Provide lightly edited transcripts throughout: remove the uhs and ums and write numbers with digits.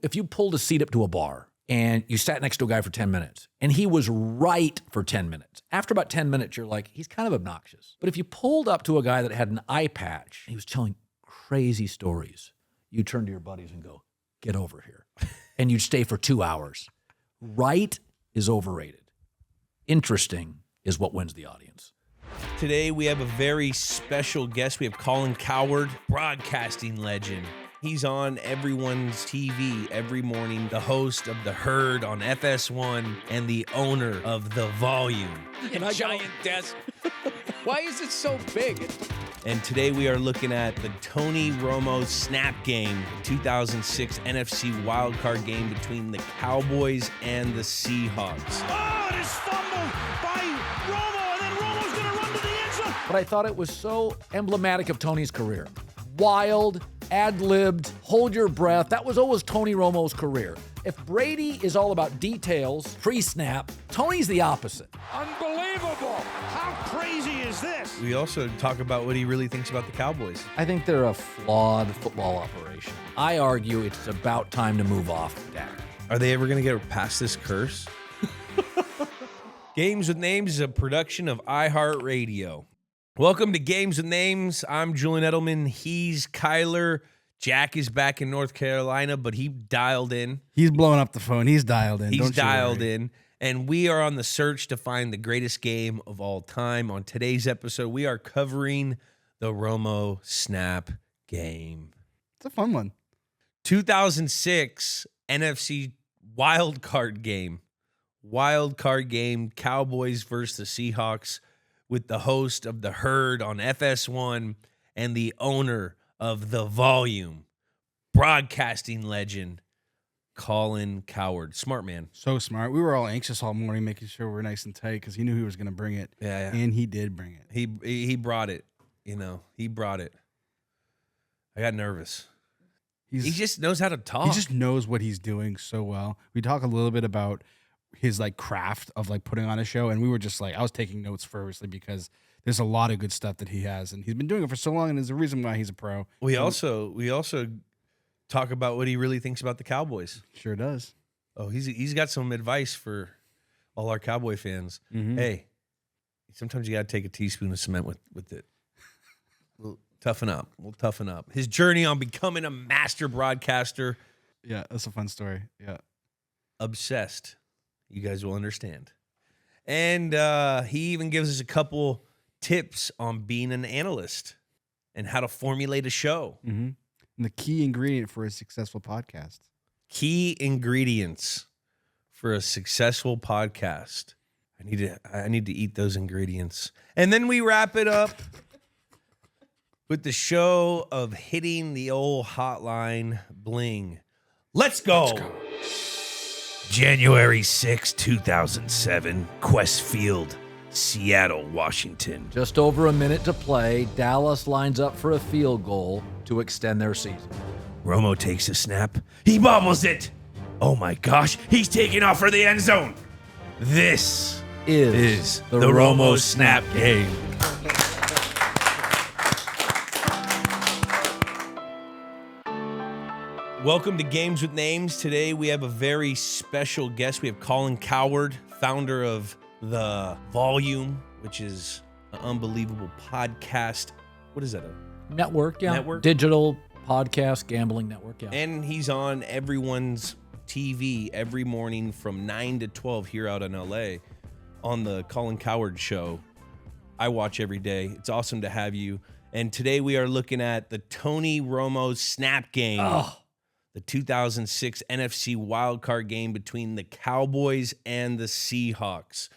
If you pulled a seat up to a bar and you sat next to a guy for 10 minutes and he was right for 10 minutes, after about 10 minutes, you're like, he's kind of obnoxious. But if you pulled up to a guy that had an eye patch, he was telling crazy stories, you turn to your buddies and go, get over here. And you'd stay for 2 hours. Right is overrated. Interesting is what wins the audience. Today we have a very special guest. We have Colin Cowherd, broadcasting legend. He's on everyone's TV every morning, the host of The Herd on FS1 and the owner of The Volume. A giant desk. Why is it so big? And today we are looking at the Tony Romo Snap Game, 2006 NFC Wildcard game between the Cowboys and the Seahawks. Oh, it is fumbled by Romo, and then Romo's going to run to the end zone. But I thought it was so emblematic of Tony's career. Wild, ad-libbed, hold your breath. That was always Tony Romo's career. If Brady is all about details, pre-snap, Tony's the opposite. Unbelievable. How crazy is this? We also talk about what he really thinks about the Cowboys. I think they're a flawed football operation. I argue it's about time to move off Dak. Are they ever going to get past this curse? Games with Names is a production of iHeartRadio. Welcome to Games with Names. I'm Julian Edelman. He's Kyler. Jack is back in North Carolina, but he dialed in. He's blowing up the phone. He's dialed in. He's dialed in. And we are on the search to find the greatest game of all time. On today's episode, we are covering the Romo Snap Game. It's a fun one. 2006 NFC Wildcard Game. Wildcard Game, Cowboys versus the Seahawks, with the host of The Herd on FS1 and the owner of The Volume, broadcasting legend, Colin Cowherd. Smart man. So smart. We were all anxious all morning, making sure we were nice and tight because he knew he was going to bring it. Yeah. And he did bring it. He brought it. He brought it. I got nervous. He just knows how to talk. He just knows what he's doing so well. We talk a little bit about his craft of putting on a show, and we were just I was taking notes fervently because there's a lot of good stuff that he has, and he's been doing it for so long, and there's a reason why he's a pro. We also talk about what he really thinks about the Cowboys. Sure does. Oh, he's got some advice for all our Cowboy fans. Mm-hmm. Hey, sometimes you got to take a teaspoon of cement with it. We'll toughen up. His journey on becoming a master broadcaster. Yeah, that's a fun story. Yeah. Obsessed. You guys will understand. And he even gives us a couple tips on being an analyst and how to formulate a show. Mm-hmm. And the key ingredient for a successful podcast. Key ingredients for a successful podcast. I need to eat those ingredients. And then we wrap it up with the show of hitting the old hotline bling. Let's go. January 6, 2007, Quest Field, Seattle, Washington. Just over a minute to play. Dallas lines up for a field goal to extend their season. Romo takes a snap. He bobbles it. Oh my gosh, he's taking off for the end zone. This is the Romo Snap Game. Welcome to Games with Names. Today we have a very special guest. We have Colin Cowherd, founder of The Volume, which is an unbelievable podcast. What is that? Network, yeah. Network? Digital podcast gambling network, yeah. And he's on everyone's TV every morning from 9 to 12 here out in LA on the Colin Cowherd Show. I watch every day. It's awesome to have you. And today we are looking at the Tony Romo Snap Game. Oh. The 2006 NFC Wildcard game between the Cowboys and the Seahawks.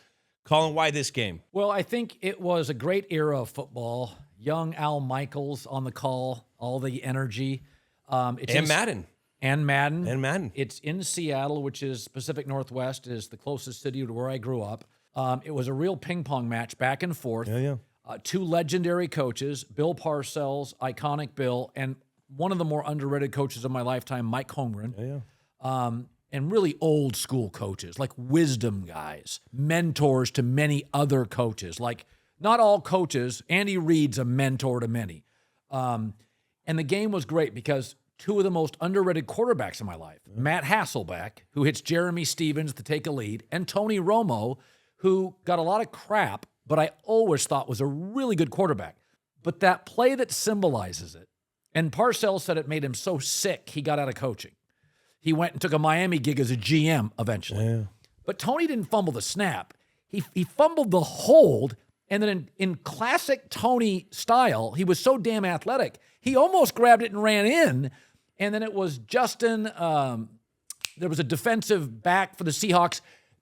Colin, why this game? Well, I think it was a great era of football. Young Al Michaels on the call, all the energy. Madden. And Madden. And Madden. It's in Seattle, which is Pacific Northwest, is the closest city to where I grew up. It was a real ping pong match back and forth. Yeah. Two legendary coaches, Bill Parcells, iconic Bill, and one of the more underrated coaches of my lifetime, Mike Holmgren. And really old school coaches, like wisdom guys, mentors to many other coaches. Like, not all coaches, Andy Reid's a mentor to many. And the game was great because two of the most underrated quarterbacks in my life. Matt Hasselbeck, who hits Jeremy Stevens to take a lead, and Tony Romo, who got a lot of crap, but I always thought was a really good quarterback. But that play that symbolizes it, and Parcells said it made him so sick he got out of coaching. He went and took a Miami gig as a GM eventually. Yeah. But Tony didn't fumble the snap. He fumbled the hold, and then in classic Tony style, he was so damn athletic, he almost grabbed it and ran in, and then it was Justin, there was a defensive back for the Seahawks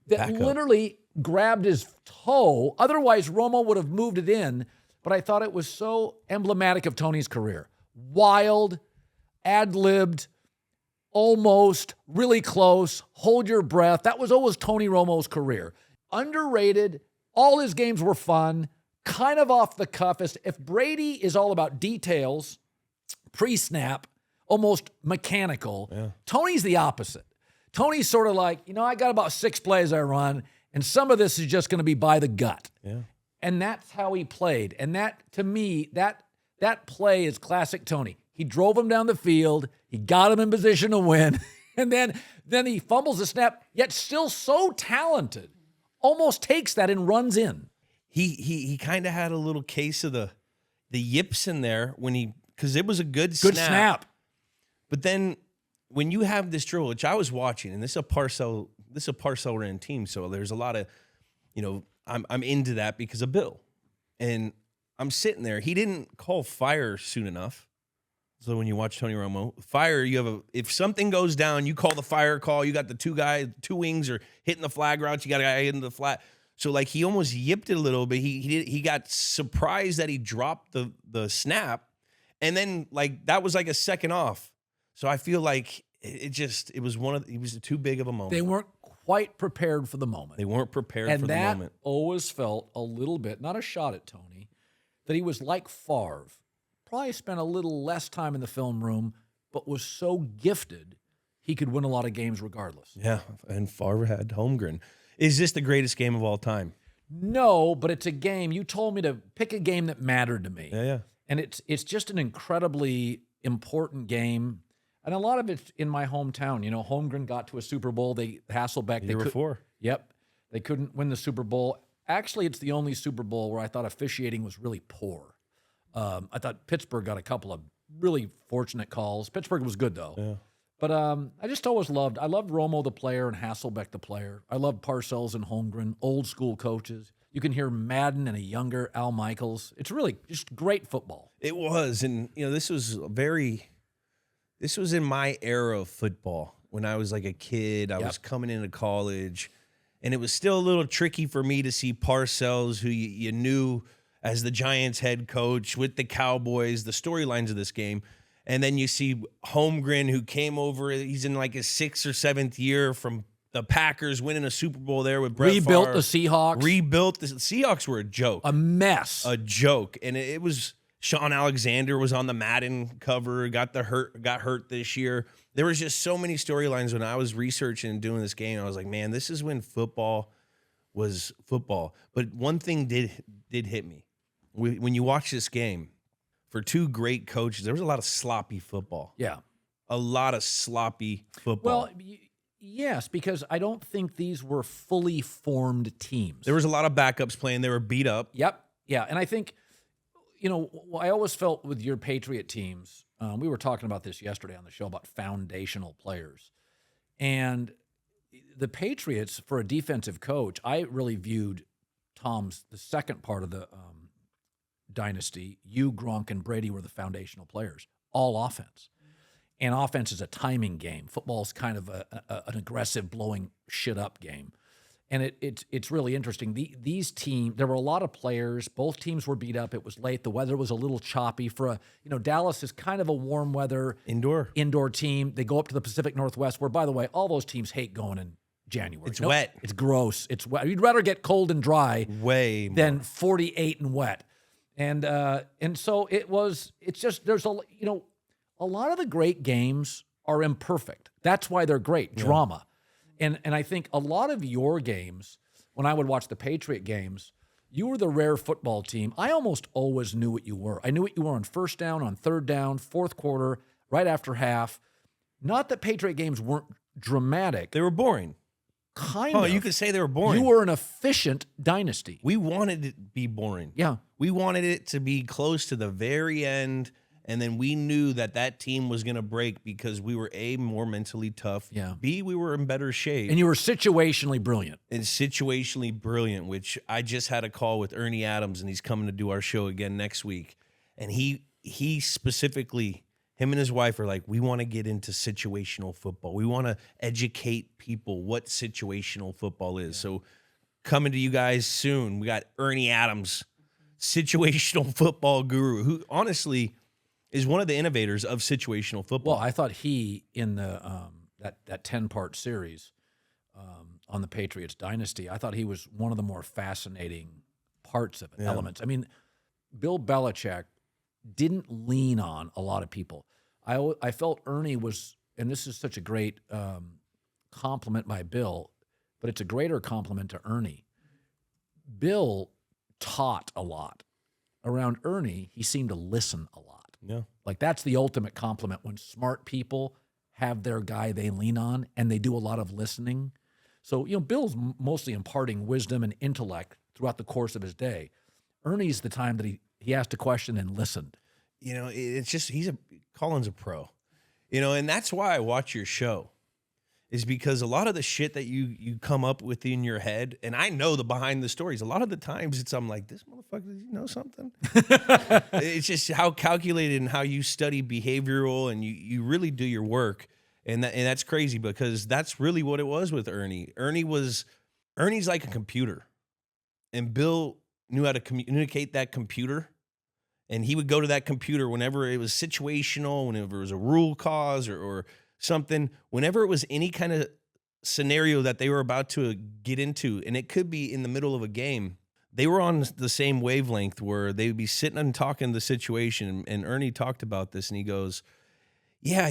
that literally grabbed his toe. Otherwise, Romo would have moved it in, but I thought it was so emblematic of Tony's career. Wild, ad-libbed, almost, really close, hold your breath. That was always Tony Romo's career. Underrated. All his games were fun, kind of off the cuff. If Brady is all about details, pre-snap, almost mechanical, Tony's the opposite. Tony's sort of like, I got about 6 plays I run, and some of this is just going to be by the gut. Yeah. And that's how he played. And that, to me, that play is classic Tony. He drove him down the field. He got him in position to win. And then he fumbles the snap, yet still so talented. Almost takes that and runs in. He kind of had a little case of the yips in there because it was a good snap. But then when you have this drill, which I was watching, and this is a Parcell ran team, so there's a lot of, I'm into that because of Bill, and I'm sitting there. He didn't call fire soon enough. So when you watch Tony Romo, fire, if something goes down, you call the fire call. You got the two wings are hitting the flag routes. You got a guy hitting the flat. So like he almost yipped it a little bit. He got surprised that he dropped the snap, and then like that was like a second off. So I feel like it was too big of a moment. They weren't quite prepared for the moment. They weren't prepared for the moment. And that always felt a little bit, not a shot at Tony, that he was like Favre. Probably spent a little less time in the film room, but was so gifted he could win a lot of games regardless. Yeah, and Favre had Holmgren. Is this the greatest game of all time? No, but it's a game. You told me to pick a game that mattered to me. Yeah. And it's just an incredibly important game. And a lot of it's in my hometown. Holmgren got to a Super Bowl. Hasselbeck. Year before. Yep. They couldn't win the Super Bowl. Actually, it's the only Super Bowl where I thought officiating was really poor. I thought Pittsburgh got a couple of really fortunate calls. Pittsburgh was good, though. Yeah. But I just always loved Romo the player and Hasselbeck the player. I loved Parcells and Holmgren, old school coaches. You can hear Madden and a younger Al Michaels. It's really just great football. It was. And, this was in my era of football. When I was like a kid, I was coming into college, and it was still a little tricky for me to see Parcells, who you knew as the Giants head coach with the Cowboys, the storylines of this game. And then you see Holmgren, who came over. He's in like his 6th or 7th year from the Packers, winning a Super Bowl there with Brett Rebuilt Favre. the Seahawks. The Seahawks were a joke. A mess. A joke. And it was Sean Alexander was on the Madden cover, got hurt this year. There was just so many storylines when I was researching and doing this game. I was like, man, this is when football was football. But one thing did hit me. When you watch this game, for two great coaches, there was a lot of sloppy football. Yeah. A lot of sloppy football. Well, yes, because I don't think these were fully formed teams. There was a lot of backups playing. They were beat up. Yep. Yeah. And I think, I always felt with your Patriot teams, we were talking about this yesterday on the show about foundational players. And the Patriots, for a defensive coach, I really viewed the second part of the dynasty. Gronk, and Brady were the foundational players, all offense. And offense is a timing game. Football is kind of an aggressive, blowing shit up game. And it's really interesting. These teams, there were a lot of players. Both teams were beat up. It was late. The weather was a little choppy. Dallas is kind of a warm weather indoor team. They go up to the Pacific Northwest, where, by the way, all those teams hate going in January. It's wet. It's gross. It's wet. You'd rather get cold and dry than 48 and wet. And so it's just, there's a lot of the great games are imperfect. That's why they're great. Drama. And I think a lot of your games, when I would watch the Patriot games, you were the rare football team. I almost always knew what you were. I knew what you were on first down, on third down, fourth quarter, right after half. Not that Patriot games weren't dramatic. They were boring. Kind Oh, of. you could say they were boring. You were an efficient dynasty. We wanted it to be boring. Yeah. We wanted it to be close to the very end, and then we knew that team was going to break because we were, A, more mentally tough. Yeah. B, we were in better shape. And you were situationally brilliant. And situationally brilliant, which I just had a call with Ernie Adams, and he's coming to do our show again next week. And he specifically, him and his wife are like, we want to get into situational football. We want to educate people what situational football is. So coming to you guys soon, we got Ernie Adams, situational football guru, who honestly is one of the innovators of situational football. Well, I thought he, in the that 10-part series on the Patriots dynasty, I thought he was one of the more fascinating parts of it, elements. I mean, Bill Belichick didn't lean on a lot of people. I felt Ernie was, and this is such a great compliment by Bill, but it's a greater compliment to Ernie. Bill taught a lot. Around Ernie, he seemed to listen a lot. Yeah. Like, that's the ultimate compliment when smart people have their guy they lean on and they do a lot of listening. So, Bill's mostly imparting wisdom and intellect throughout the course of his day. Ernie's the time that he asked a question and listened. It's just, Colin's a pro, and that's why I watch your show, is because a lot of the shit that you come up with in your head, and I know the behind the stories, a lot of the times I'm like, this motherfucker, does he know something? It's just how calculated and how you study behavioral, and you really do your work. And that's crazy, because that's really what it was with Ernie. Ernie's like a computer, and Bill knew how to communicate that computer. And he would go to that computer whenever it was situational, whenever it was a rule cause or something, whenever it was any kind of scenario that they were about to get into, and it could be in the middle of a game, they were on the same wavelength where they would be sitting and talking the situation. And Ernie talked about this, and he goes, yeah,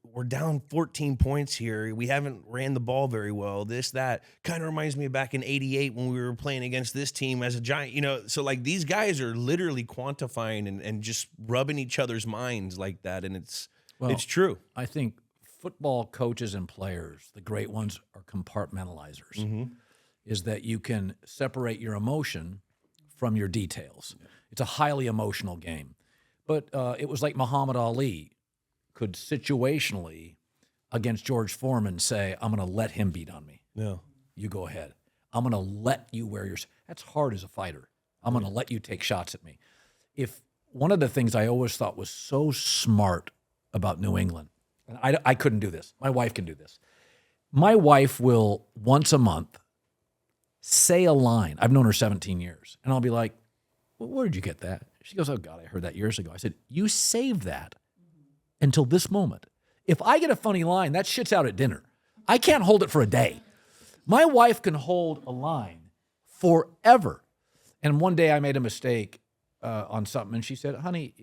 we're down 14 points here. We haven't ran the ball very well. This, that kind of reminds me of back in 88 when we were playing against this team as a Giant, so like these guys are literally quantifying and just rubbing each other's minds like that. And it's true. I think football coaches and players, the great ones, are compartmentalizers. Mm-hmm. Is that you can separate your emotion from your details. It's a highly emotional game. But it was like Muhammad Ali could situationally, against George Foreman, say, I'm going to let him beat on me. Yeah. You go ahead. I'm going to let you wear yours. That's hard as a fighter. I'm going to let you take shots at me. If one of the things I always thought was so smart about New England, and I couldn't do this. My wife can do this. My wife will, once a month, say a line. I've known her 17 years. And I'll be like, well, where did you get that? She goes, oh, God, I heard that years ago. I said, you saved that until this moment. If I get a funny line, that shit's out at dinner. I can't hold it for a day. My wife can hold a line forever. And one day I made a mistake on something, and she said, honey,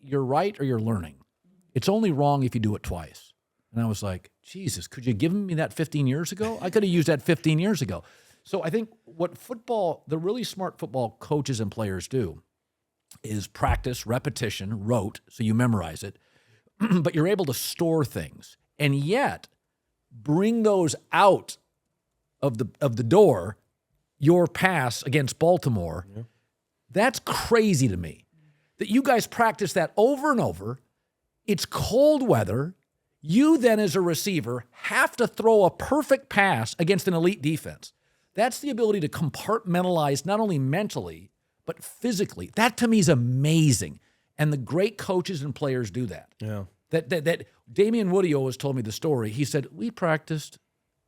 you're right or you're learning. It's only wrong if you do it twice. And I was like, Jesus, could you give me that 15 years ago? I could have used that 15 years ago. So I think what the really smart football coaches and players do is practice, repetition, rote, so you memorize it, but you're able to store things and yet bring those out of the door. Your pass against Baltimore, that's crazy to me. That you guys practice that over and over. It's cold weather. You then, as a receiver, have to throw a perfect pass against an elite defense. That's the ability to compartmentalize not only mentally, but physically. That to me is amazing. And the great coaches and players do that. Yeah. That Damian Woody always told me the story. He said, we practiced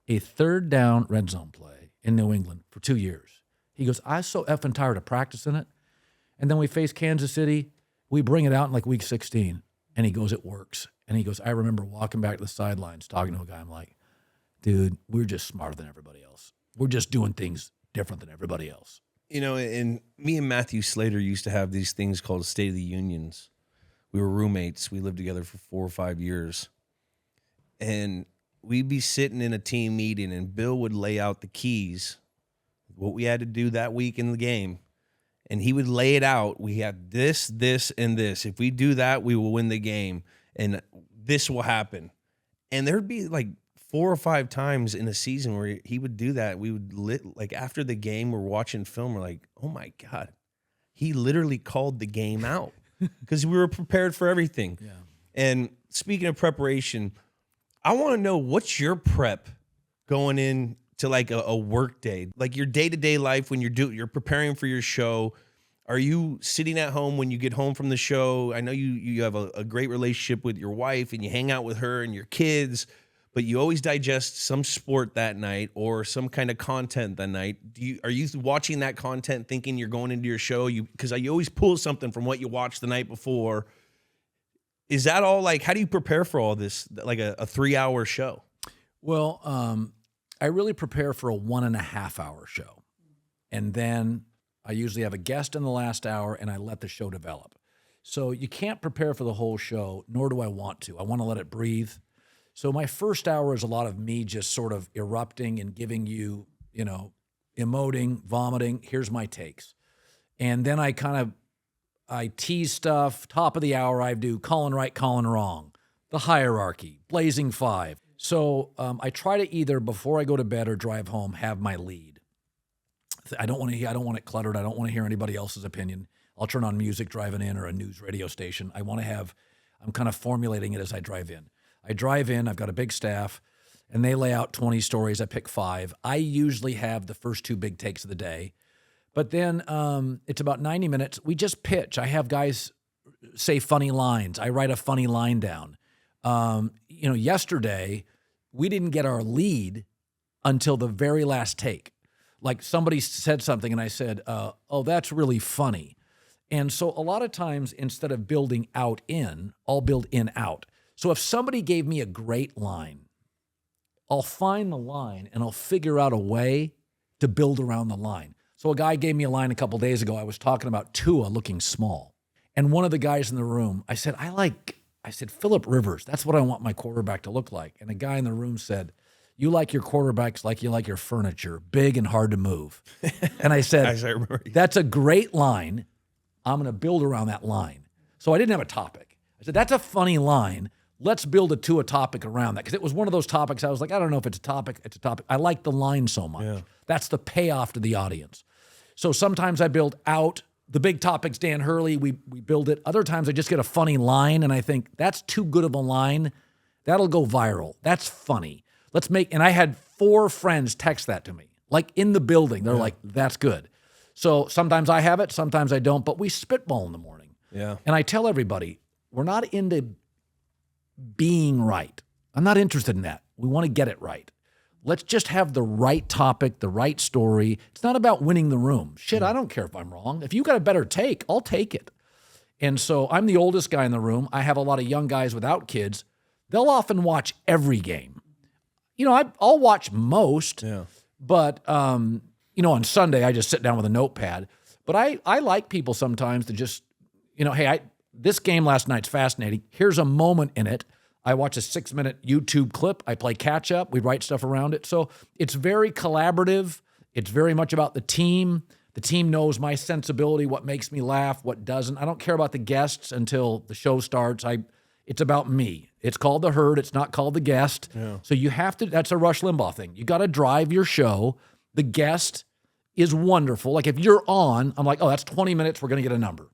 a third down red zone play in New England for 2 years. He goes, I was so effing tired of practicing it. And then we face Kansas City. We bring it out in like week 16. And he goes, it works. And he goes, I remember walking back to the sidelines, talking to a guy. I'm like, dude, we're just smarter than everybody else. We're just doing things different than everybody else. And me and Matthew Slater used to have these things called State of the Unions. We were roommates. We lived together for 4 or 5 years. And we'd be sitting in a team meeting, and Bill would lay out the keys, what we had to do that week in the game. And he would lay it out. We have this, this, and this. If we do that, we will win the game. And this will happen. And there'd be like 4 or 5 times in a season where he would do that. We would like after the game, we're watching film. We're like, oh my God, he literally called the game out because we were prepared for everything. Yeah. And speaking of preparation, I want to know, what's your prep going in to like a work day, like your day-to-day life when you're preparing for your show? Are you sitting at home when you get home from the show? I know you have a great relationship with your wife and you hang out with her and your kids, but you always digest some sport that night or some kind of content that night. Are you watching that content thinking you're going into your show? Because you always pull something from what you watched the night before. Is that all, like, how do you prepare for all this, like a 3-hour show? Well, I really prepare for a 1.5 hour show. And then I usually have a guest in the last hour and I let the show develop. So you can't prepare for the whole show, nor do I want to. I want to let it breathe. So my first hour is a lot of me just sort of erupting and giving you, emoting, vomiting. Here's my takes. And then I tease stuff. Top of the hour, I do Colin right, Colin wrong, the hierarchy, Blazing 5. So I try to either before I go to bed or drive home have my lead. I don't want it cluttered. I don't want to hear anybody else's opinion. I'll turn on music driving in or a news radio station. I'm kind of formulating it as I drive in. I drive in, I've got a big staff, and they lay out 20 stories. I pick 5. I usually have the first 2 big takes of the day. But then it's about 90 minutes. We just pitch. I have guys say funny lines. I write a funny line down. Yesterday, we didn't get our lead until the very last take. Like somebody said something and I said, oh, that's really funny. And so a lot of times instead of building out in, I'll build in out. So if somebody gave me a great line, I'll find the line and I'll figure out a way to build around the line. So a guy gave me a line a couple days ago. I was talking about Tua looking small. And one of the guys in the room, I said, Phillip Rivers. That's what I want my quarterback to look like. And a guy in the room said, you like your quarterbacks like you like your furniture, big and hard to move. And I said, that's a great line. I'm going to build around that line. So I didn't have a topic. I said, that's a funny line. Let's build a Tua topic around that. Because it was one of those topics I was like, I don't know if it's a topic. It's a topic. I like the line so much. Yeah. That's the payoff to the audience. So sometimes I build out the big topics, Dan Hurley, we build it. Other times I just get a funny line and I think that's too good of a line. That'll go viral. That's funny. And I had 4 friends text that to me, like in the building. They're like, that's good. So sometimes I have it, sometimes I don't, but we spitball in the morning. Yeah. And I tell everybody, we're not into being right. I'm not interested in that. We want to get it right. Let's just have the right topic, the right story. It's not about winning the room. Shit, I don't care if I'm wrong. If you got a better take, I'll take it. And so I'm the oldest guy in the room. I have a lot of young guys without kids. They'll often watch every game. I'll watch most, but, on Sunday I just sit down with a notepad. But I like people sometimes to just, hey, this game last night's fascinating. Here's a moment in it. I watch a 6-minute YouTube clip. I play catch up. We write stuff around it. So it's very collaborative. It's very much about the team. The team knows my sensibility, what makes me laugh, what doesn't. I don't care about the guests until the show starts. It's about me. It's called The Herd. It's not called The Guest. Yeah. So you have to, that's a Rush Limbaugh thing. You got to drive your show. The guest is wonderful. Like if you're on, I'm like, oh, that's 20 minutes. We're going to get a number.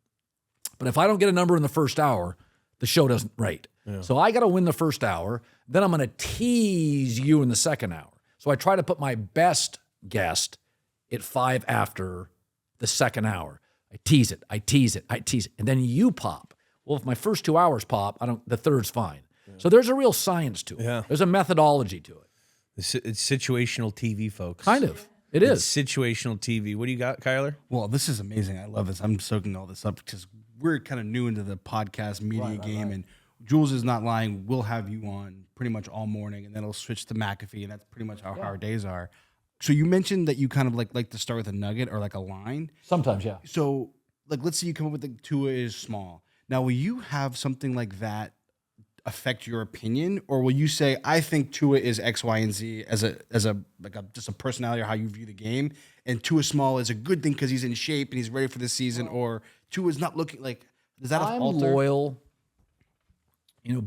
But if I don't get a number in the first hour, the show doesn't rate. Yeah. So I got to win the first hour. Then I'm going to tease you in the second hour. So I try to put my best guest at 5 after the second hour. I tease it. And then you pop. Well, if my first 2 hours pop, the third's fine. Yeah. So there's a real science to it. Yeah. There's a methodology to it. It's situational TV, folks. Kind of. It's situational TV. What do you got, Kyler? Well, this is amazing. I love this. I'm soaking all this up because we're kind of new into the podcast media game, and Jules is not lying. We'll have you on pretty much all morning, and then it'll switch to McAfee, and that's pretty much how our days are. So you mentioned that you kind of like to start with a nugget or like a line. Sometimes, yeah. So let's say you come up with Tua is small. Now, will you have something like that affect your opinion, or will you say I think Tua is X, Y, and Z as just a personality or how you view the game, and Tua small is a good thing because he's in shape and he's ready for the season, or Tua is not looking like? Does that alter? I'm loyal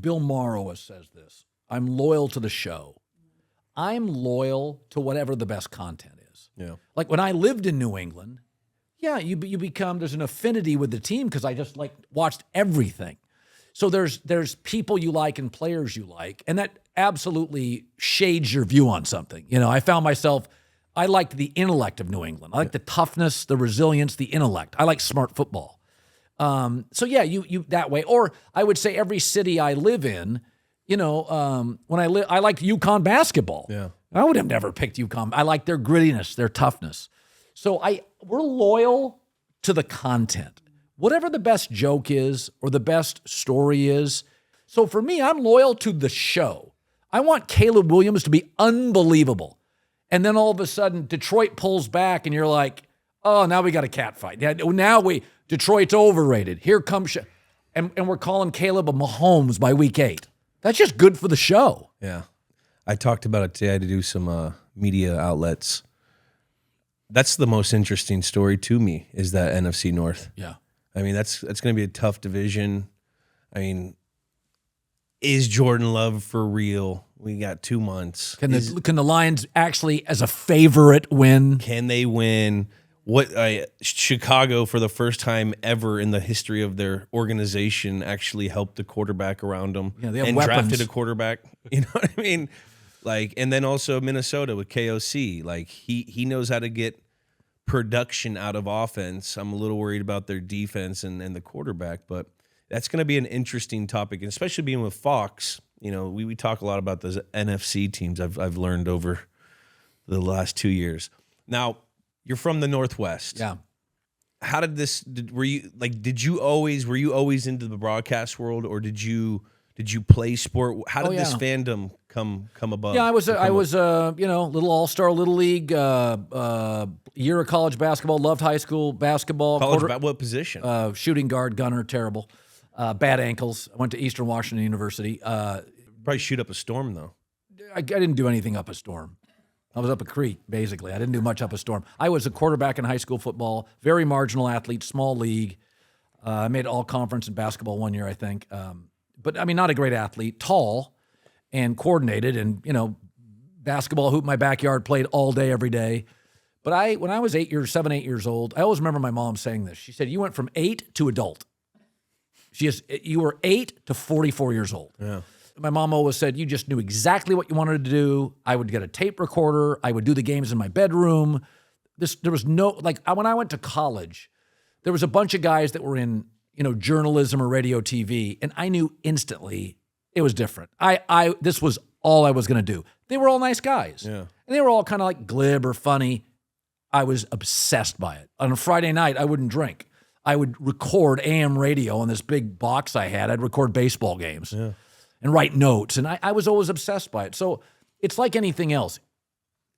Bill Maher always says this. I'm loyal to the show. I'm loyal to whatever the best content is. Yeah. Like when I lived in New England, you become, there's an affinity with the team because I just watched everything. So there's people you like and players you like, and that absolutely shades your view on something. I found myself, I liked the intellect of New England. I like the toughness, the resilience, the intellect. I like smart football. You that way. Or I would say every city I live in, when I liked UConn basketball. Yeah. I would have never picked UConn. I like their grittiness, their toughness. So we're loyal to the content. Whatever the best joke is or the best story is. So for me, I'm loyal to the show. I want Caleb Williams to be unbelievable. And then all of a sudden, Detroit pulls back and you're like, oh, now we got a cat fight. Now Detroit's overrated. Here comes, and we're calling Caleb a Mahomes by week 8. That's just good for the show. Yeah. I talked about it today. I had to do some media outlets. That's the most interesting story to me is that NFC North. Yeah. I mean, that's going to be a tough division. I mean, is Jordan Love for real? We got 2 months. Can the Lions actually, as a favorite, win? Can they win? Chicago, for the first time ever in the history of their organization, actually helped the quarterback around them Yeah, they have and weapons. drafted a quarterback. You know what I mean? And then also Minnesota with KOC. He knows how to get production out of offense. I'm a little worried about their defense and the quarterback, but that's going to be an interesting topic, and especially being with Fox. We talk a lot about those NFC teams. I've learned over the last 2 years. Now, you're from the Northwest. Yeah. How did this? Were you always into the broadcast world, or did you play sport? How did this fandom come above? Yeah, I was little all-star Little League, year of college basketball, loved high school basketball. What position? Shooting guard, gunner, terrible. Bad ankles. I went to Eastern Washington University. Probably shoot up a storm, though. I didn't do anything up a storm. I was up a creek, basically. I didn't do much up a storm. I was a quarterback in high school football, very marginal athlete, small league. I made all-conference in basketball 1 year, I think. But, I mean, not a great athlete, tall and coordinated, and, basketball hoop in my backyard, played all day, every day. But when I was 8 years old, I always remember my mom saying this. She said, you went from 8 to adult. You were 8 to 44 years old. Yeah. My mom always said, you just knew exactly what you wanted to do. I would get a tape recorder. I would do the games in my bedroom. There was no, when I went to college, there was a bunch of guys that were in, journalism or radio, TV, and I knew instantly it was different. This was all I was going to do. They were all nice guys. Yeah. And they were all kind of glib or funny. I was obsessed by it. On a Friday night, I wouldn't drink. I would record AM radio on this big box I had. I'd record baseball games. Yeah. And write notes. And I was always obsessed by it. So it's like anything else.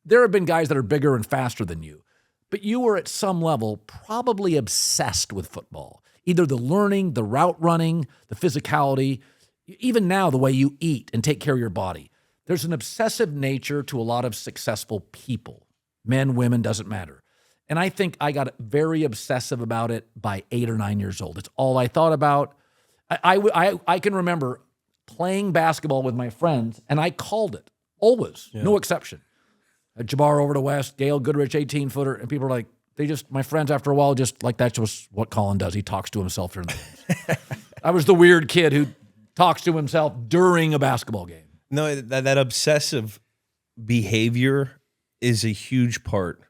There have been guys that are bigger and faster than you, but you were at some level probably obsessed with football. Either the learning, the route running, the physicality, even now the way you eat and take care of your body. There's an obsessive nature to a lot of successful people. Men, women, doesn't matter. And I think I got very obsessive about it by 8 or 9 years old. It's all I thought about. I can remember playing basketball with my friends, and I called it, always, no exception. Jabbar over to West, Gail Goodrich, 18-footer, and people are like, my friends after a while, just like, that's just what Colin does. He talks to himself during the games. I was the weird kid who talks to himself during a basketball game. No, that obsessive behavior is a huge part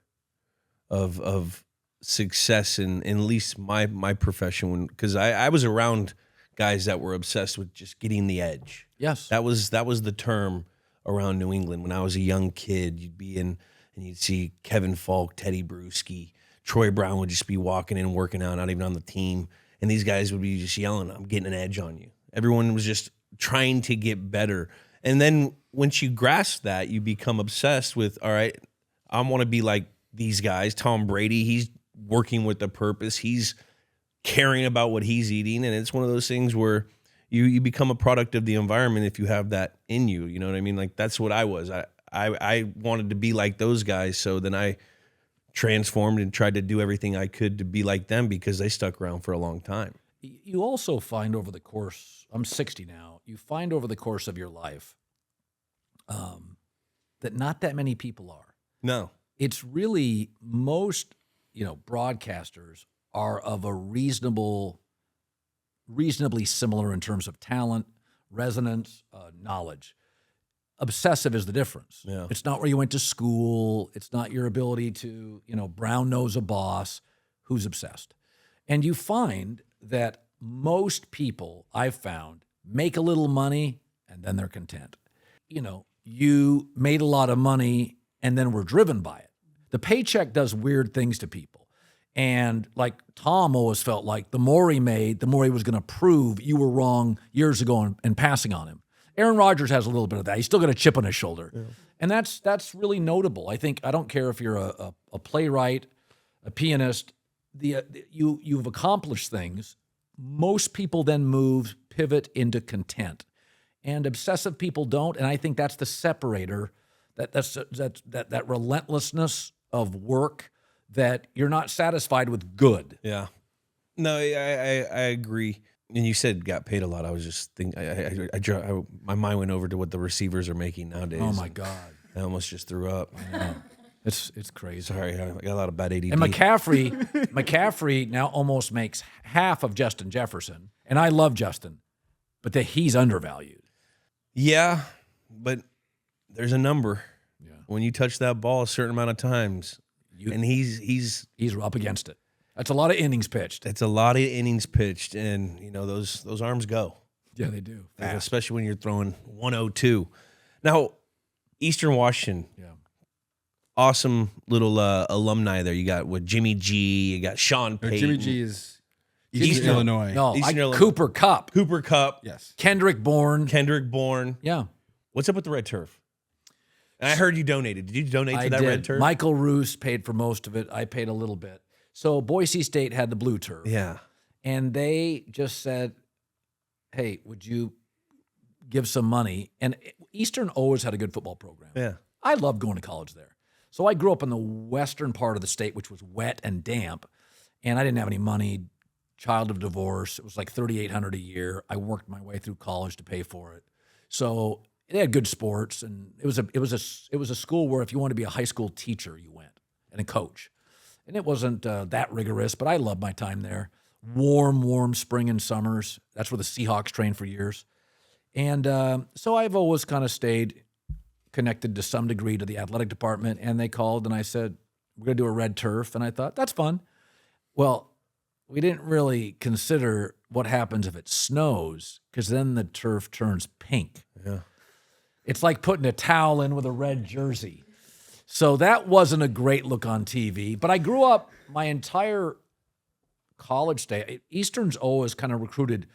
of success in at least my profession, because I was around guys that were obsessed with just getting the edge. Yes. That was the term around New England. When I was a young kid, you'd be in and you'd see Kevin Falk, Teddy Bruschi, Troy Brown would just be walking in, working out, not even on the team. And these guys would be just yelling, I'm getting an edge on you. Everyone was just trying to get better. And then once you grasp that, you become obsessed with, all right, I want to be like these guys. Tom Brady, he's working with a purpose. He's caring about what he's eating, and it's one of those things where you become a product of the environment if you have that in you. You know what I mean? That's what I was. I wanted to be like those guys, so then I transformed and tried to do everything I could to be like them because they stuck around for a long time. you also find over the course, I'm 60 now, you find over the course of your life that not that many people are. No. It's really most, broadcasters are of a reasonably similar in terms of talent, resonance, knowledge. Obsessive is the difference. Yeah. It's not where you went to school. It's not your ability to, brown nose a boss who's obsessed. And you find that most people I've found make a little money and then they're content. You made a lot of money and then were driven by it. The paycheck does weird things to people. And like Tom always felt like the more he made, the more he was going to prove you were wrong years ago and passing on him. Aaron Rodgers has a little bit of that. He's still got a chip on his shoulder. Yeah. And that's really notable. I don't care if you're a playwright, a pianist, you've accomplished things. Most people then pivot into content. And obsessive people don't, and I think that's the separator, that relentlessness of work, that you're not satisfied with good. Yeah. No, I agree. And you said got paid a lot. I was just thinking, my mind went over to what the receivers are making nowadays. Oh my God. I almost just threw up. I know. It's crazy. Sorry, I got a lot of bad ADD. And McCaffrey now almost makes half of Justin Jefferson. And I love Justin, but he's undervalued. Yeah, but there's a number. Yeah. When you touch that ball a certain amount of times, and he's up against it. That's a lot of innings pitched. It's a lot of innings pitched, and those arms go. Yeah, they do. Fast. Especially when you're throwing 102. Now, Eastern Washington. Yeah. Awesome little alumni there. You got Jimmy G. You got Sean Payton. Jimmy G is Eastern Illinois. No, Eastern Illinois. Cooper Kupp. Cooper Kupp. Yes. Kendrick Bourne. Yeah. What's up with the red turf? And I heard you donated. Did you donate to that red turf? Michael Roos paid for most of it. I paid a little bit. So Boise State had the blue turf. Yeah. And they just said, hey, would you give some money? And Eastern always had a good football program. Yeah. I loved going to college there. So I grew up in the western part of the state, which was wet and damp, and I didn't have any money. Child of divorce. It was like $3,800 a year. I worked my way through college to pay for it. So they had good sports, and it was a school where if you wanted to be a high school teacher, you went, and a coach. And it wasn't that rigorous, but I loved my time there. Warm spring and summers. That's where the Seahawks trained for years. And so I've always kind of stayed connected to some degree to the athletic department, and they called, and I said, we're going to do a red turf, and I thought, that's fun. Well, we didn't really consider what happens if it snows, because then the turf turns pink. Yeah. It's like putting a towel in with a red jersey. So that wasn't a great look on TV. But I grew up my entire college day. Eastern's always kind of recruited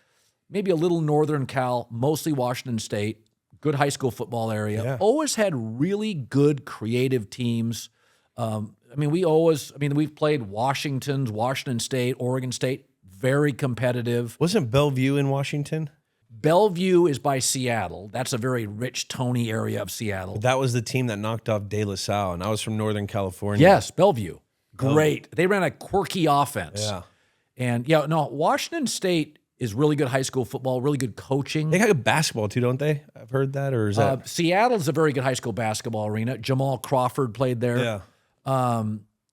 maybe a little Northern Cal, mostly Washington State, good high school football area. Yeah. Always had really good creative teams. We've played Washington State, Oregon State, very competitive. Wasn't Bellevue in Washington? Bellevue is by Seattle. That's a very rich Tony area of Seattle. That was the team that knocked off De La Salle, and I was from Northern California. Yes, Bellevue. Great. They ran a quirky offense. Yeah. And Washington State is really good high school football, really good coaching. They got good basketball too, don't they? I've heard that, or is that? Seattle's a very good high school basketball arena. Jamal Crawford played there. Yeah.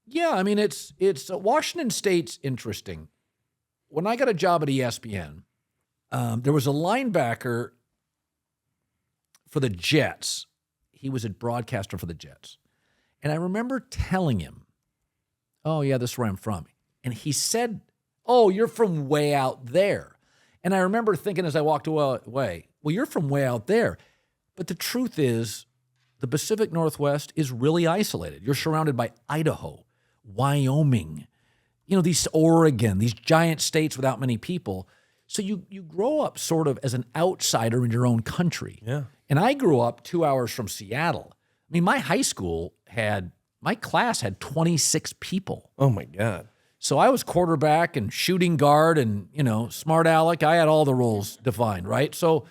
It's Washington State's interesting. When I got a job at ESPN, there was a linebacker for the Jets. He was a broadcaster for the Jets. And I remember telling him, oh, yeah, this is where I'm from. And he said, oh, you're from way out there. And I remember thinking as I walked away, well, you're from way out there. But the truth is, the Pacific Northwest is really isolated. You're surrounded by Idaho, Wyoming, these Oregon, these giant states without many people. So you grow up sort of as an outsider in your own country. Yeah. And I grew up 2 hours from Seattle. I mean, my class had 26 people. Oh my God. So I was quarterback and shooting guard and, smart aleck. I had all the roles defined, right? So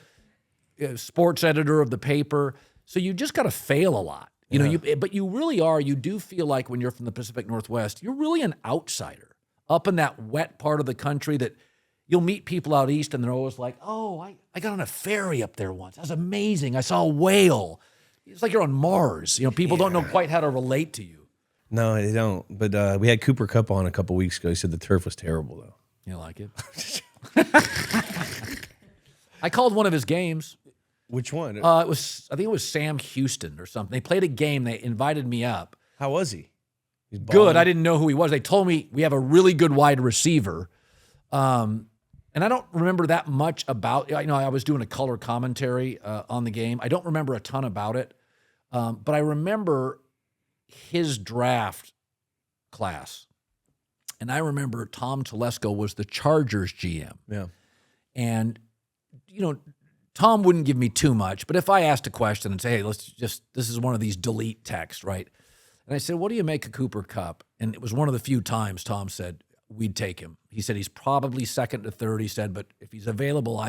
sports editor of the paper. So you just got to fail a lot. But you really are, you do feel like when you're from the Pacific Northwest, you're really an outsider up in that wet part of the country that you'll meet people out east and they're always like, oh, I got on a ferry up there once. That was amazing. I saw a whale. It's like you're on Mars. People don't know quite how to relate to you. No, they don't. But we had Cooper Kupp on a couple weeks ago. He said the turf was terrible, though. You like it? I called one of his games. Which one? I think it was Sam Houston or something. They played a game. They invited me up. How was he? He's Good. balling? I didn't know who he was. They told me we have a really good wide receiver. And I don't remember that much about, I was doing a color commentary on the game. I don't remember a ton about it. But I remember his draft class. And I remember Tom Telesco was the Chargers GM. Yeah. And, Tom wouldn't give me too much, but if I asked a question and say, hey, this is one of these delete texts, right? And I said, what do you make of Cooper Kupp? And it was one of the few times Tom said, we'd take him. He said, he's probably second to third. He said, but if he's available,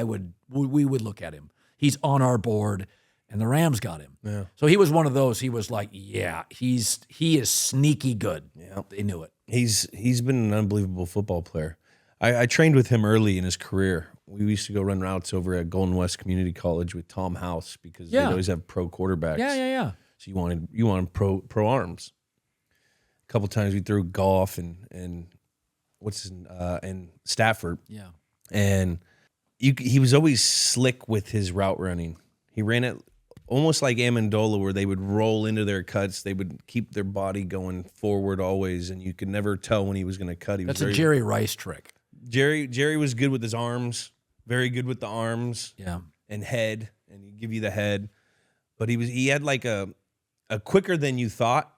we would look at him. He's on our board, and the Rams got him. Yeah. So he was one of those. He was like, yeah, he is sneaky good. Yeah. They knew it. He's been an unbelievable football player. I trained with him early in his career. We used to go run routes over at Golden West Community College with Tom House because they always have pro quarterbacks. Yeah. So you wanted pro arms. A couple times we threw golf and Stafford. Yeah. And he was always slick with his route running. He ran it almost like Amendola, where they would roll into their cuts. They would keep their body going forward always, and you could never tell when he was going to cut. That's a Jerry Rice trick. Jerry was good with his arms, very good with the arms, and head, and he'd give you the head. But he had like a quicker than you thought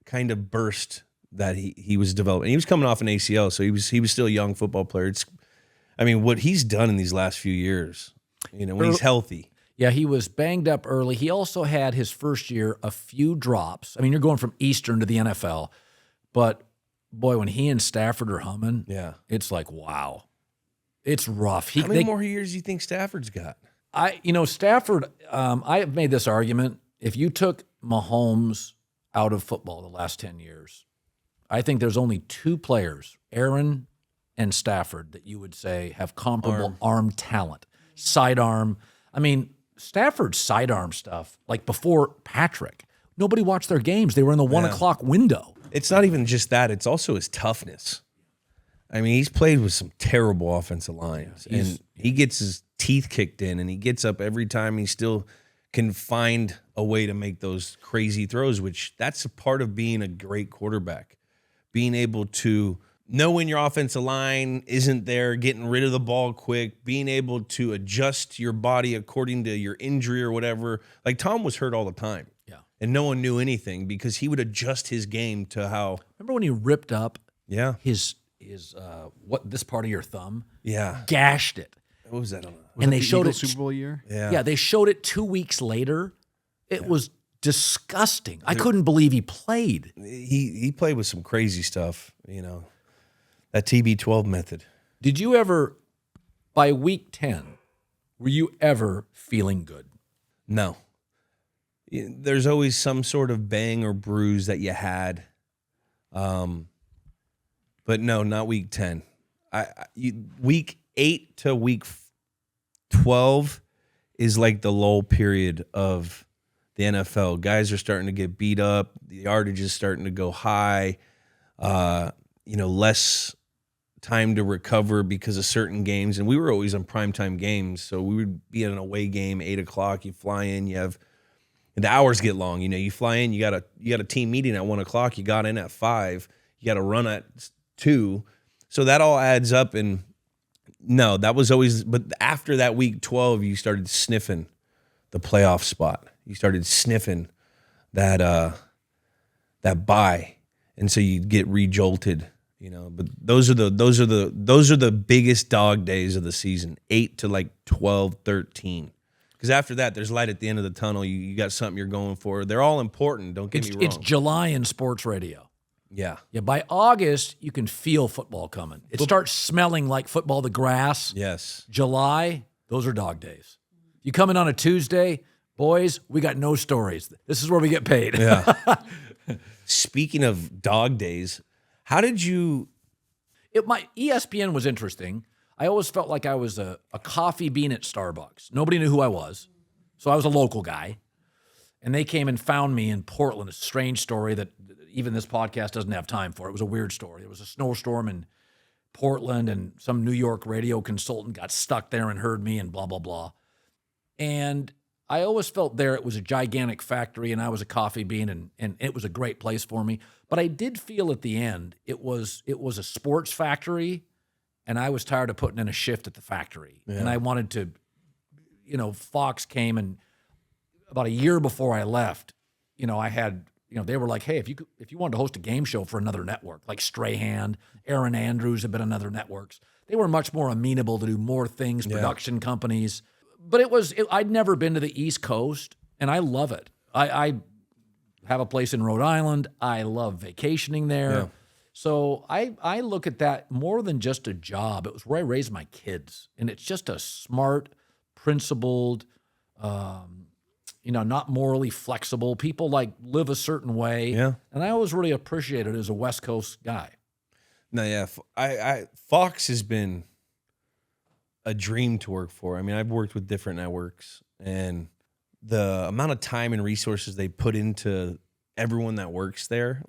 kind of burst that he was developing. He was coming off an ACL, so he was still a young football player. What he's done in these last few years, when he's healthy. Yeah, he was banged up early. He also had his first year a few drops. You're going from Eastern to the NFL, but boy, when he and Stafford are humming, it's like, wow, it's rough. How many more years do you think Stafford's got? Stafford, I have made this argument. If you took Mahomes out of football the last 10 years, I think there's only two players, Aaron and Stafford, that you would say have comparable arm talent. Sidearm. Stafford's sidearm stuff, like before Patrick, nobody watched their games. They were in the 1 o'clock window. It's not even just that. It's also his toughness. He's played with some terrible offensive lines, and he gets his teeth kicked in, and he gets up every time. He still can find a way to make those crazy throws, which that's a part of being a great quarterback, being able to know when your offensive line isn't there, getting rid of the ball quick, being able to adjust your body according to your injury or whatever. Like Tom was hurt all the time. Yeah. And no one knew anything because he would adjust his game to how. Remember when he ripped up his this part of your thumb? Yeah. Gashed it. What was that on? And they showed it Super Bowl year? Yeah, they showed it 2 weeks later. It was disgusting. I couldn't believe he played. He played with some crazy stuff, that TB12 method. Did you ever, by week 10, were you ever feeling good? No. There's always some sort of bang or bruise that you had. But no, not week 10. Week 8 to week 12 is like the lull period of the NFL. Guys are starting to get beat up. The yardage is starting to go high. Less time to recover because of certain games. And we were always on primetime games. So we would be at an away game, 8 o'clock. You fly in, the hours get long. You fly in, you got a team meeting at 1 o'clock. You got in at 5. You got to run at 2. So that all adds up. And no, that was always, but after that week 12, you started sniffing the playoff spot. You started sniffing that bye. And so you get re-jolted. But those are the biggest dog days of the season, 8 to like 12, 13. Because after that, there's light at the end of the tunnel. You got something you're going for. They're all important. Don't get me wrong. It's July in sports radio. Yeah. Yeah. By August, you can feel football coming. It starts smelling like football, the grass. Yes. July, those are dog days. You come in on a Tuesday, boys, we got no stories. This is where we get paid. Yeah. Speaking of dog days, how did you My ESPN was interesting. I always felt like I was a coffee bean at Starbucks. Nobody knew who I was, so I was a local guy. And they came and found me in Portland. A strange story that even this podcast doesn't have time for. It was a weird story. There was a snowstorm in Portland, and some New York radio consultant got stuck there and heard me and blah, blah, blah. And I always felt there it was a gigantic factory, and I was a coffee bean, and it was a great place for me. But I did feel at the end it was a sports factory, and I was tired of putting in a shift at the factory. Yeah. And I wanted to, Fox came, and about a year before I left, I had, they were like, hey, if you wanted to host a game show for another network, like Strahan, Aaron Andrews have been on other networks, they were much more amenable to do more things, production companies. But I'd never been to the East Coast, and I love it. I have a place in Rhode Island. I love vacationing there. Yeah. So I look at that more than just a job. It was where I raised my kids, and it's just a smart, principled, not morally flexible. People live a certain way. Yeah. And I always really appreciate it as a West Coast guy. No, yeah. Fox has been a dream to work for. I mean, I've worked with different networks, and the amount of time and resources they put into everyone that works there,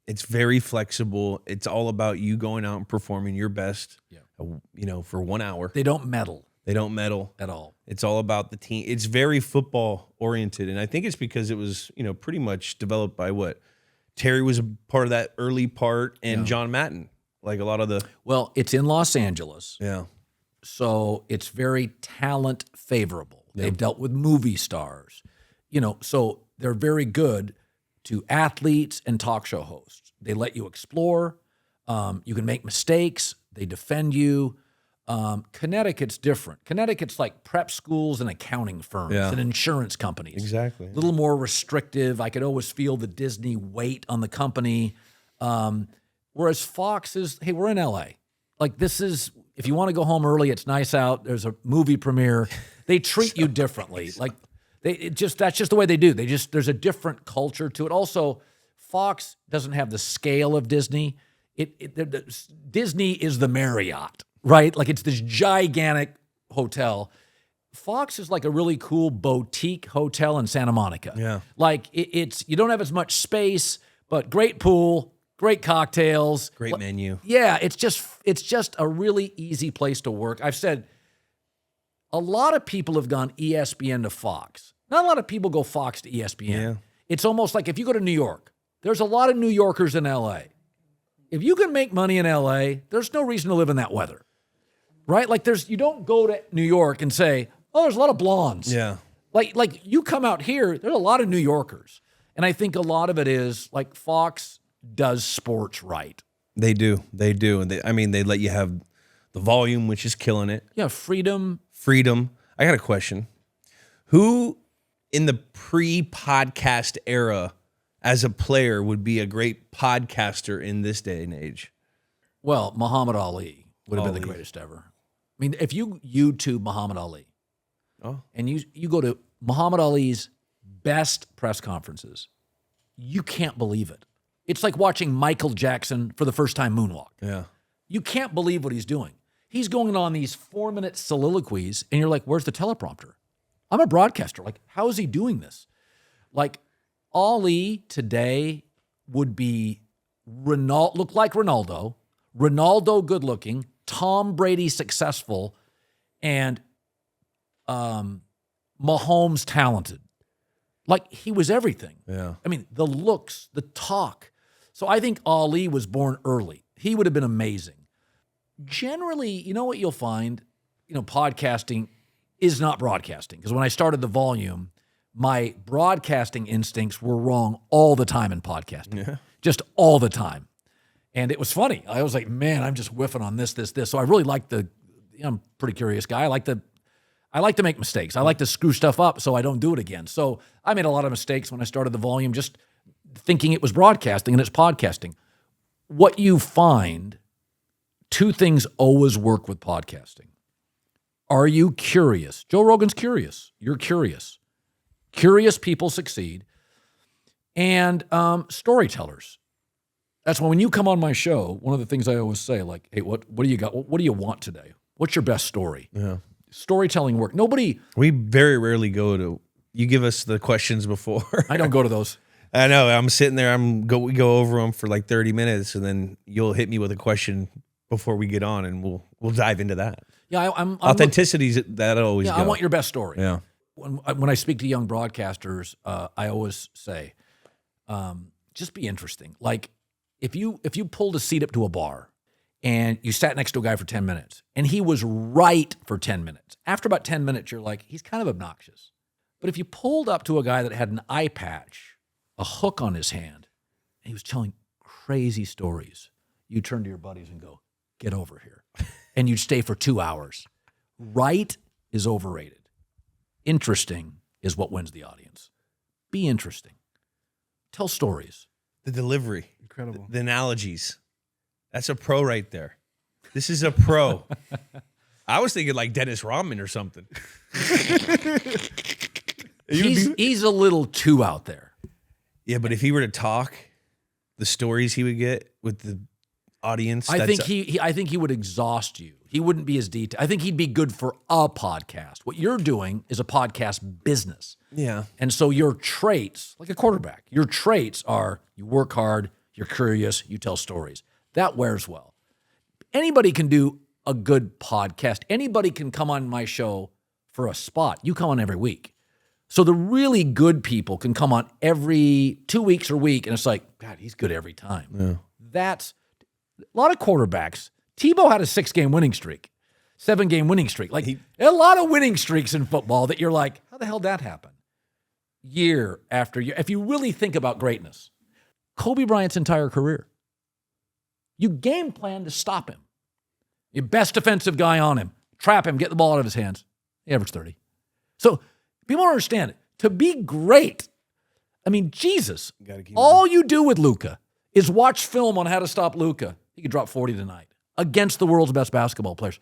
it's very flexible. It's all about you going out and performing your best, for 1 hour. They don't meddle. They don't meddle at all. It's all about the team. It's very football oriented. And I think it's because it was, pretty much developed by Terry was a part of that early part, and John Madden, a lot of the. Well, it's in Los Angeles. Yeah. So it's very talent favorable. Yep. They've dealt with movie stars, so they're very good to athletes and talk show hosts. They let you explore. You can make mistakes. They defend you. Connecticut's different. Connecticut's like prep schools and accounting firms and insurance companies. Exactly. A little more restrictive. I could always feel the Disney weight on the company. Whereas Fox is, hey, we're in LA. This is, if you want to go home early, it's nice out. There's a movie premiere. They treat you differently. That's just the way they do. There's a different culture to it. Also, Fox doesn't have the scale of Disney. Disney is the Marriott. Right? It's this gigantic hotel. Fox is like a really cool boutique hotel in Santa Monica. Yeah. It's you don't have as much space, but great pool, great cocktails. Great menu. Yeah, it's just a really easy place to work. I've said a lot of people have gone ESPN to Fox. Not a lot of people go Fox to ESPN. Yeah. It's almost like if you go to New York, there's a lot of New Yorkers in LA. If you can make money in LA, there's no reason to live in that weather. Right? You don't go to New York and say, oh, there's a lot of blondes. Yeah. You come out here, there's a lot of New Yorkers. And I think a lot of it is Fox does sports right. They do. And they let you have the volume, which is killing it. Yeah, freedom. I got a question. Who in the pre-podcast era as a player would be a great podcaster in this day and age? Well, Muhammad Ali would have been the greatest ever. I mean, if you YouTube Muhammad Ali, and you go to Muhammad Ali's best press conferences, you can't believe it. It's like watching Michael Jackson for the first time moonwalk. Yeah. You can't believe what he's doing. He's going on these 4-minute soliloquies, and you're like, where's the teleprompter? I'm a broadcaster. How is he doing this? Ali today would be look like Ronaldo good looking, Tom Brady successful, and Mahomes talented. He was everything. Yeah. I mean, the looks, the talk. So I think Ali was born early. He would have been amazing. Generally, you know what you'll find? Podcasting is not broadcasting. Because when I started the volume, my broadcasting instincts were wrong all the time in podcasting. Yeah. Just all the time. And it was funny. I was like, man, I'm just whiffing on this. So I really like I'm a pretty curious guy. I like to make mistakes. I like to screw stuff up so I don't do it again. So I made a lot of mistakes when I started the volume, just thinking it was broadcasting and it's podcasting. What you find, two things always work with podcasting. Are you curious? Joe Rogan's curious. You're curious. Curious people succeed. And storytellers. That's why when you come on my show, one of the things I always say, like, hey, what do you got? What do you want today? What's your best story? Yeah. Storytelling work. Nobody. We very rarely go to. You give us the questions before. I don't go to those. I know. I'm sitting there. We go over them for like 30 minutes, and then you'll hit me with a question before we get on, and we'll dive into that. Yeah, I'm Authenticity's that always. Yeah, go. I want your best story. Yeah. When I speak to young broadcasters, I always say, just be interesting. Like if you pulled a seat up to a bar and you sat next to a guy for 10 minutes and he was right for 10 minutes. After about 10 minutes, you're like, he's kind of obnoxious. But if you pulled up to a guy that had an eye patch, a hook on his hand, and he was telling crazy stories, you turn to your buddies and go, get over here. And you'd stay for 2 hours. Right is overrated. Interesting is what wins the audience. Be interesting. Tell stories. The delivery. Incredible. The analogies. That's a pro right there. This is a pro. I was thinking like Dennis Rodman or something. He's a little too out there. Yeah, but if he were to talk, the stories he would get with the audience. I think he would exhaust you. He wouldn't be as detailed. I think he'd be good for a podcast. What you're doing is a podcast business. Yeah. And so your traits, like a quarterback, your traits are you work hard, you're curious, you tell stories. That wears well. Anybody can do a good podcast. Anybody can come on my show for a spot. You come on every week. So the really good people can come on every 2 weeks or week, and it's like, God, he's good every time. Yeah. That's a lot of quarterbacks. Tebow had a 6-game winning streak, 7-game winning streak. Like a lot of winning streaks in football that you're like, how the hell did that happen? Year after year. If you really think about greatness, Kobe Bryant's entire career, you game plan to stop him. Your best defensive guy on him, trap him, get the ball out of his hands. He averaged 30. So people don't understand it. To be great, I mean, Jesus, all you do with Luka is watch film on how to stop Luka. He could drop 40 tonight against the world's best basketball players.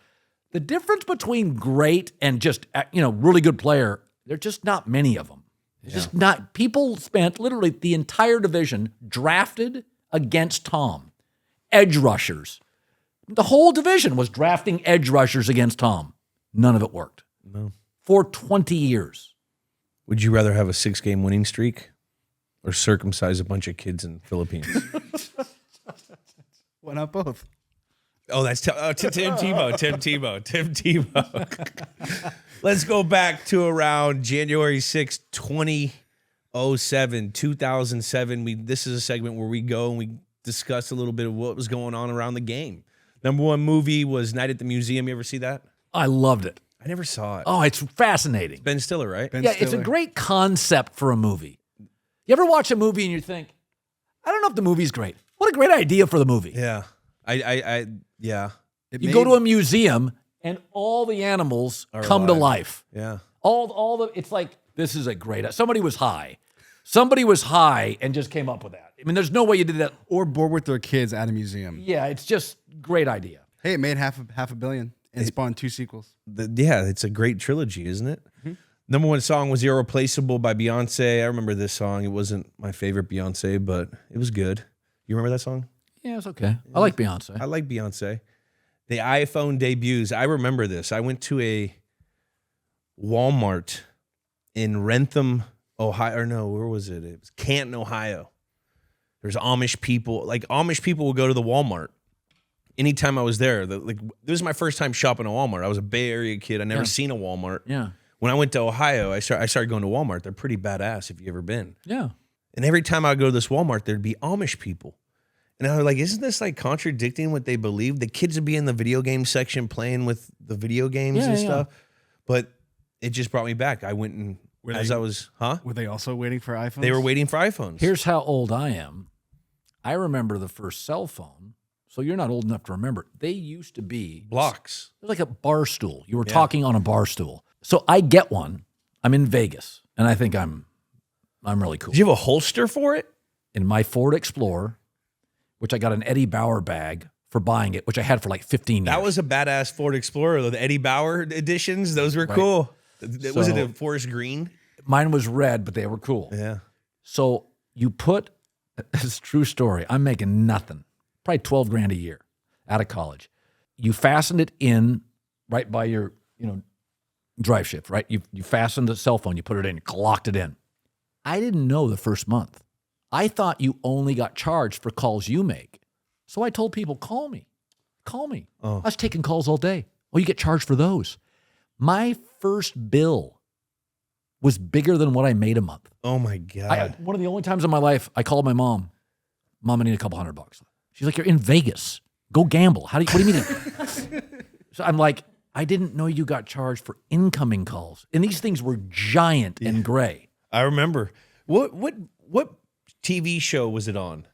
The difference between great and just, really good player, there's just not many of them. Just not. People spent literally the entire division drafted against Tom. Edge rushers. The whole division was drafting edge rushers against Tom. None of it worked. No. For 20 years. Would you rather have a 6-game winning streak or circumcise a bunch of kids in the Philippines? Why not both? Oh, that's Tim Tebow. Tim Tebow. Let's go back to around January 6th, 2007. This is a segment where we go and we discuss a little bit of what was going on around the game. Number one movie was Night at the Museum. You ever see that? I loved it. I never saw it. Oh, it's fascinating. Ben Stiller, right? Ben Yeah, Stiller. it's a great concept for a movie. You ever watch a movie and you think, I don't know if the movie's great. What a great idea for the movie. Yeah. Yeah. You go to a museum and all the animals come to alive. life. Yeah. It's like, this is a great, somebody was high. Somebody was high and just came up with that. I mean, there's no way you did that. Or bored with their kids at a museum. Yeah, it's just great idea. Hey, it made half a billion and spawned 2 sequels. It's a great trilogy, isn't it? Mm-hmm. Number one song was Irreplaceable by Beyonce. I remember this song. It wasn't my favorite Beyonce, but it was good. You remember that song? Yeah, it's okay. I like Beyonce. I like Beyonce. The iPhone debuts. I remember this. I went to a Walmart in Rentham, Ohio. Or no, where was it? It was Canton, Ohio. There's Amish people. Like, Amish people will go to the Walmart. Anytime I was there, this was my first time shopping at Walmart. I was a Bay Area kid. I never seen a Walmart. Yeah. When I went to Ohio, I started going to Walmart. They're pretty badass if you've ever been. Yeah. And every time I would go to this Walmart, there'd be Amish people. And I was like, isn't this like contradicting what they believe? The kids would be in the video game section playing with the video games and stuff. But it just brought me back. I went and Were they also waiting for iPhones? They were waiting for iPhones. Here's how old I am. I remember the first cell phone. So you're not old enough to remember. They used to be blocks. It was like a bar stool. You were talking on a bar stool. So I get one. I'm in Vegas, and I think I'm really cool. Did you have a holster for it? In my Ford Explorer, which I got an Eddie Bauer bag for buying it, which I had for like 15 years. That was a badass Ford Explorer, though. The Eddie Bauer editions, those were cool. Was it a forest green? Mine was red, but they were cool. Yeah. So you put It's a true story. I'm making nothing, probably 12 grand a year out of college. You fastened it in right by your, drive shift, right? You fastened the cell phone, you put it in, you locked it in. I didn't know the first month. I thought you only got charged for calls you make. So I told people, call me. Oh. I was taking calls all day. Oh, you get charged for those. My first bill was bigger than what I made a month. Oh my God. One of the only times in my life I called my mom. Mom, I need a couple $100. She's like, you're in Vegas. Go gamble. What do you mean? So I'm like, I didn't know you got charged for incoming calls. And these things were giant and gray. I remember. What TV show was it on?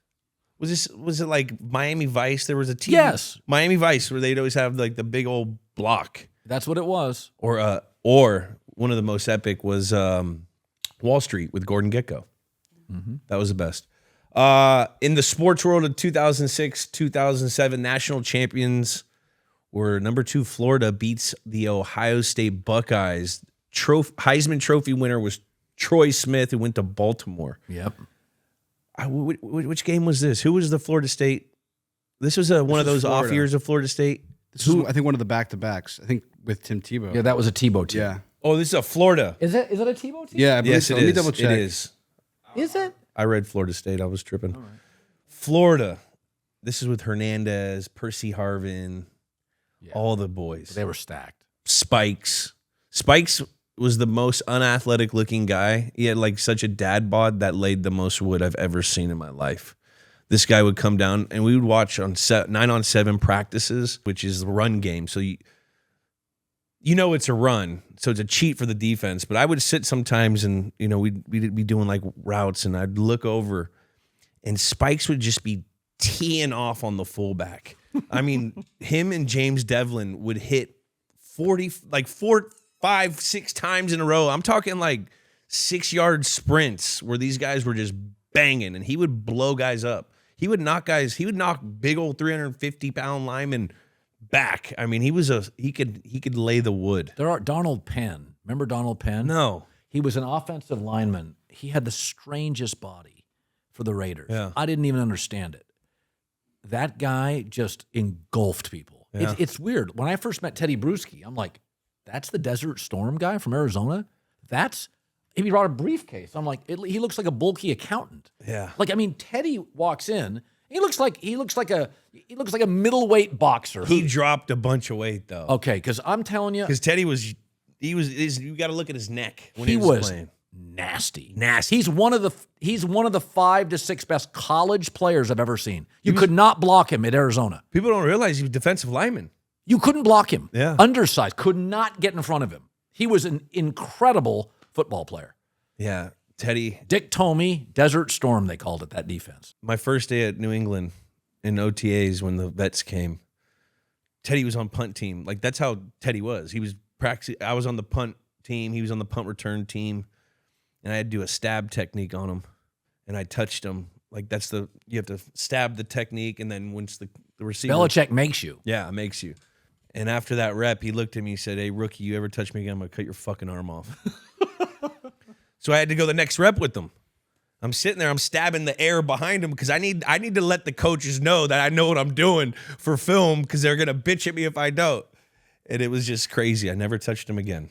Was it like Miami Vice? There was a TV. Yes. Miami Vice, where they'd always have like the big old block. That's what it was. Or one of the most epic was Wall Street with Gordon Gekko. Mm-hmm. That was the best. In the sports world of 2006, 2007, national champions were number 2 Florida beats the Ohio State Buckeyes. Heisman Trophy winner was Troy Smith, who went to Baltimore. Yep. Which game was this? Who was the Florida State? This was one of those Florida. off years of Florida State. I think one of the back-to-backs. I think with Tim Tebow. Yeah, that was a Tebow team. Yeah. Oh, this is a Florida. Is it a Tebow team? Yeah, I believe Yes, so. it Let me is. double check. It is. Is it? I read Florida State. I was tripping. Florida. This is with Hernandez, Percy Harvin, all the boys. They were stacked. Spikes was the most unathletic looking guy. He had like such a dad bod that laid the most wood I've ever seen in my life. This guy would come down and we would watch on 9-on-7 practices, which is the run game. So you it's a run, so it's a cheat for the defense. But I would sit sometimes and we'd be doing like routes, and I'd look over, and Spikes would just be teeing off on the fullback. I mean, him and James Devlin would hit 4, 5, 6 times in a row. I'm talking like 6-yard sprints where these guys were just banging, and he would blow guys up. He would knock big old 350-pound linemen back. I mean, he could lay the wood. Donald Penn. Remember Donald Penn? No. He was an offensive lineman. He had the strangest body for the Raiders. Yeah. I didn't even understand it. That guy just engulfed people. Yeah. It's weird. When I first met Teddy Bruschi, I'm like, that's the Desert Storm guy from Arizona? He brought a briefcase. I'm like, he looks like a bulky accountant. Yeah. Teddy walks in. He looks like a middleweight boxer. He dropped a bunch of weight though. Okay, because I'm telling you, Because Teddy you got to look at his neck when he he was playing. nasty. Nasty. He's one of the 5 to 6 best college players I've ever seen. You could not block him at Arizona. People don't realize he was defensive lineman. You couldn't block him. Yeah. Undersized. Could not get in front of him. He was an incredible football player. Yeah. Teddy. Dick Tomey, Desert Storm, they called it, that defense. My first day at New England in OTAs when the vets came, Teddy was on punt team. Like, that's how Teddy was. He was practicing. I was on the punt team. He was on the punt return team. And I had to do a stab technique on him. And I touched him. Like, you have to stab the technique. And then once the receiver. Belichick makes you. Yeah, it makes you. And after that rep, he looked at me and said, "Hey, rookie, you ever touch me again, I'm going to cut your fucking arm off." So I had to go the next rep with him. I'm sitting there, I'm stabbing the air behind him because I need to let the coaches know that I know what I'm doing for film because they're going to bitch at me if I don't. And it was just crazy. I never touched him again.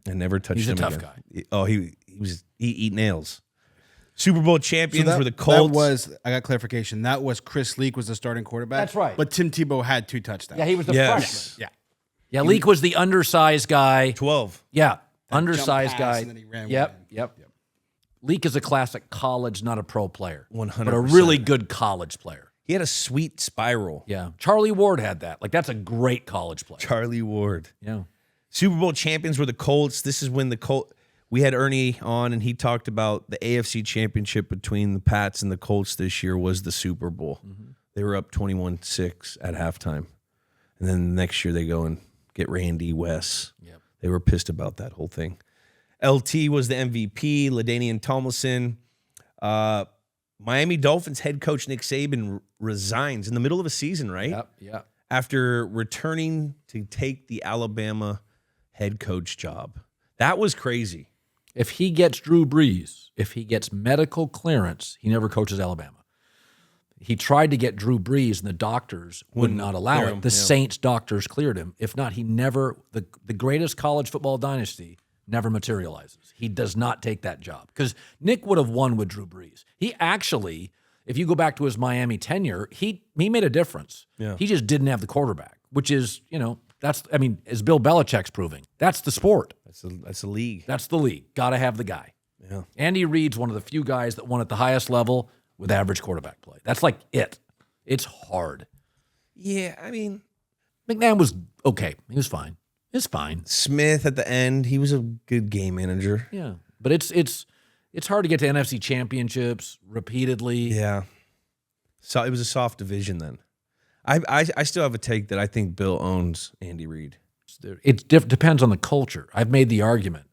I never touched him again. He's a tough guy. Oh, he eat nails. Super Bowl champions were the Colts. I got clarification. That was Chris Leak was the starting quarterback. That's right. But Tim Tebow had 2 touchdowns. Yeah, he was the Yes. freshman. Yeah, Leak was the undersized guy. 12. Yeah, That undersized jump pass guy. and then he ran Yep. with Leak is a classic college, not a pro player. 100%. But a really good college player. He had a sweet spiral. Yeah. Charlie Ward had that. That's a great college player. Charlie Ward. Yeah. Super Bowl champions were the Colts. This is when we had Ernie on, and he talked about the AFC championship between the Pats and the Colts this year was the Super Bowl. Mm-hmm. They were up 21-6 at halftime. And then the next year they go and get Randy Wes. Yep. They were pissed about that whole thing. LT was the MVP, LaDainian Tomlinson. Miami Dolphins head coach Nick Saban resigns in the middle of a season, right? Yep. After returning to take the Alabama head coach job. That was crazy. If he gets Drew Brees, if he gets medical clearance, he never coaches Alabama. He tried to get Drew Brees, and the doctors would not allow clear it. him, The yeah. Saints doctors cleared him. If not, he never the greatest college football dynasty never materializes. He does not take that job because Nick would have won with Drew Brees. He actually, if you go back to his Miami tenure, he made a difference. Yeah. He just didn't have the quarterback, which is, as Bill Belichick's proving, that's the sport. That's a league. That's the league. Got to have the guy. Yeah. Andy Reid's one of the few guys that won at the highest level with average quarterback play. That's like it. It's hard. Yeah, I mean, McNabb was okay. He was fine. It's fine. Smith at the end, he was a good game manager. Yeah, but it's hard to get to NFC championships repeatedly. Yeah. So it was a soft division then. I still have a take that I think Bill owns Andy Reid. It depends on the culture. I've made the argument.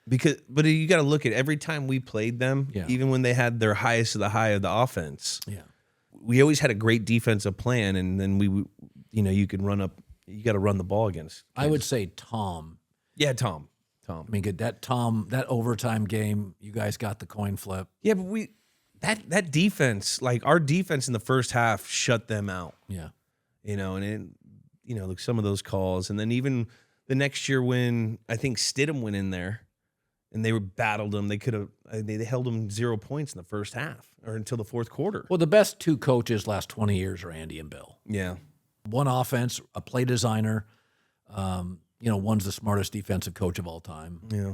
But you got to look at every time we played them, Yeah. even when they had their highest of the high of the offense. Yeah. We always had a great defensive plan, and then you could run up. You got to run the ball against. I would say Tom. Yeah, Tom. I mean, that overtime game, you guys got the coin flip. Yeah, but that defense, like our defense in the first half, shut them out. Yeah. Like some of those calls, and then even the next year when I think Stidham went in there, and they battled them, they held them 0 points in the first half or until the fourth quarter. Well, the best two coaches last 20 years are Andy and Bill. Yeah. One offense, a play designer. One's the smartest defensive coach of all time. Yeah.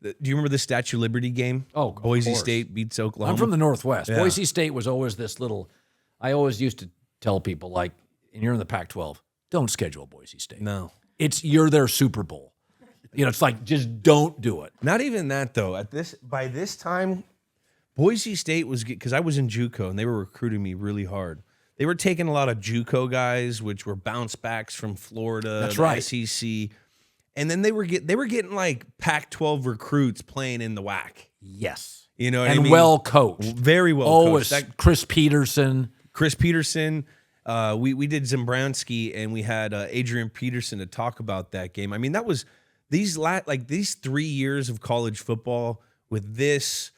Do you remember the Statue of Liberty game? Oh, of Boise course. State beats Oklahoma. I'm from the Northwest. Yeah. Boise State was always this little. I always used to tell people, like, and you're in the Pac-12, don't schedule Boise State. No. You're their Super Bowl. It's like, just don't do it. Not even that though. By this time, Boise State was, because I was in JUCO and they were recruiting me really hard. They were taking a lot of JUCO guys, which were bounce backs from Florida, That's the right. SEC, and then they were getting like Pac-12 recruits playing in the WAC. Yes. You know what and I mean? well coached. Very well Oh, coached. it's Chris Peterson. Chris Peterson. We did Zembrowski and we had Adrian Peterson to talk about that game. I mean, that was these 3 years of college football with this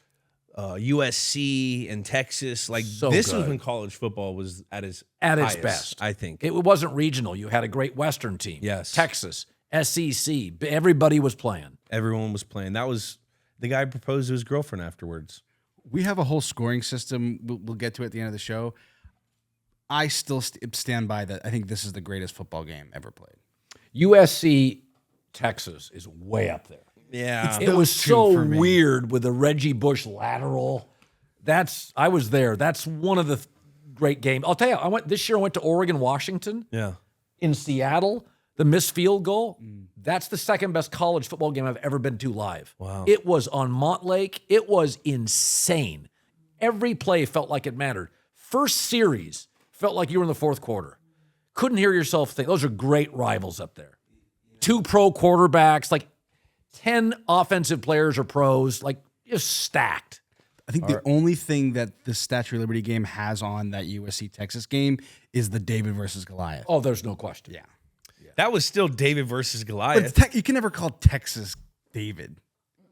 USC and Texas. Like So this good. was when college football was at its At its highest, best. I think. It wasn't regional. You had a great Western team. Yes. Texas, SEC. Everybody was playing. Everyone was playing. That was the guy proposed to his girlfriend afterwards. We have a whole scoring system. We'll get to it at the end of the show. I still stand by that. I think this is the greatest football game ever played. USC, Texas is way up there. Yeah. It was Those two so for me. weird with the Reggie Bush lateral. I was there. That's one of the great games. I'll tell you, this year I went to Oregon, Washington, Yeah. in Seattle. The missed field goal, that's the second best college football game I've ever been to live. Wow. It was on Montlake. It was insane. Every play felt like it mattered. First series felt like you were in the fourth quarter. Couldn't hear yourself think. Those are great rivals up there. 2 pro quarterbacks, like 10 offensive players are pros, like just stacked. I think the only thing that the Statue of Liberty game has on that USC Texas game is the David versus Goliath. Oh, there's no question. Yeah. That was still David versus But Goliath. you can never call Texas David.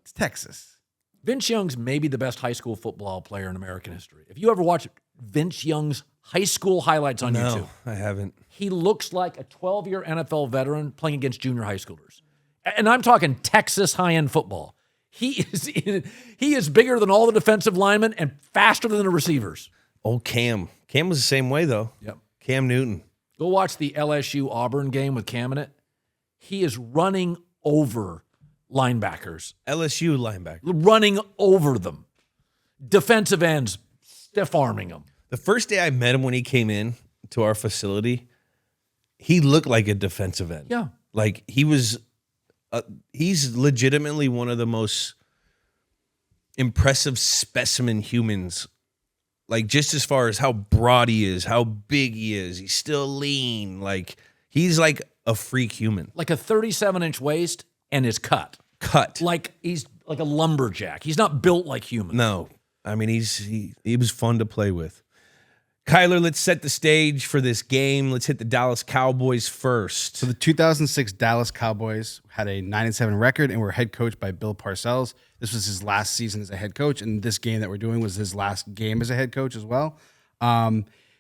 It's Texas. Vince Young's maybe the best high school football player in American history. If you ever watch Vince Young's high school highlights on YouTube, No, I haven't. he looks like a 12-year NFL veteran playing against junior high schoolers. And I'm talking Texas high-end football. He is bigger than all the defensive linemen and faster than the receivers. Oh, Cam. Cam was the same way though. Yep. Cam Newton. Go watch the LSU Auburn game with Cam in it. He is running over linebackers, LSU linebacker. running over them. Defensive ends, stiff arming them. The first day I met him when he came in to our facility, he looked like a defensive end. Yeah. Like he was, he's legitimately one of the most impressive specimen humans. Like just as far as how broad he is, how big he is, he's still lean. Like he's like a freak human. Like a 37-inch waist and is cut. Like he's like a lumberjack. He's not built like humans. No, I mean he was fun to play with. Kyler, let's set the stage for this game. Let's hit the Dallas Cowboys first. So the 2006 Dallas Cowboys had a 9-7 record and were head coached by Bill Parcells. This was his last season as a head coach, and this game that we're doing was his last game as a head coach as well.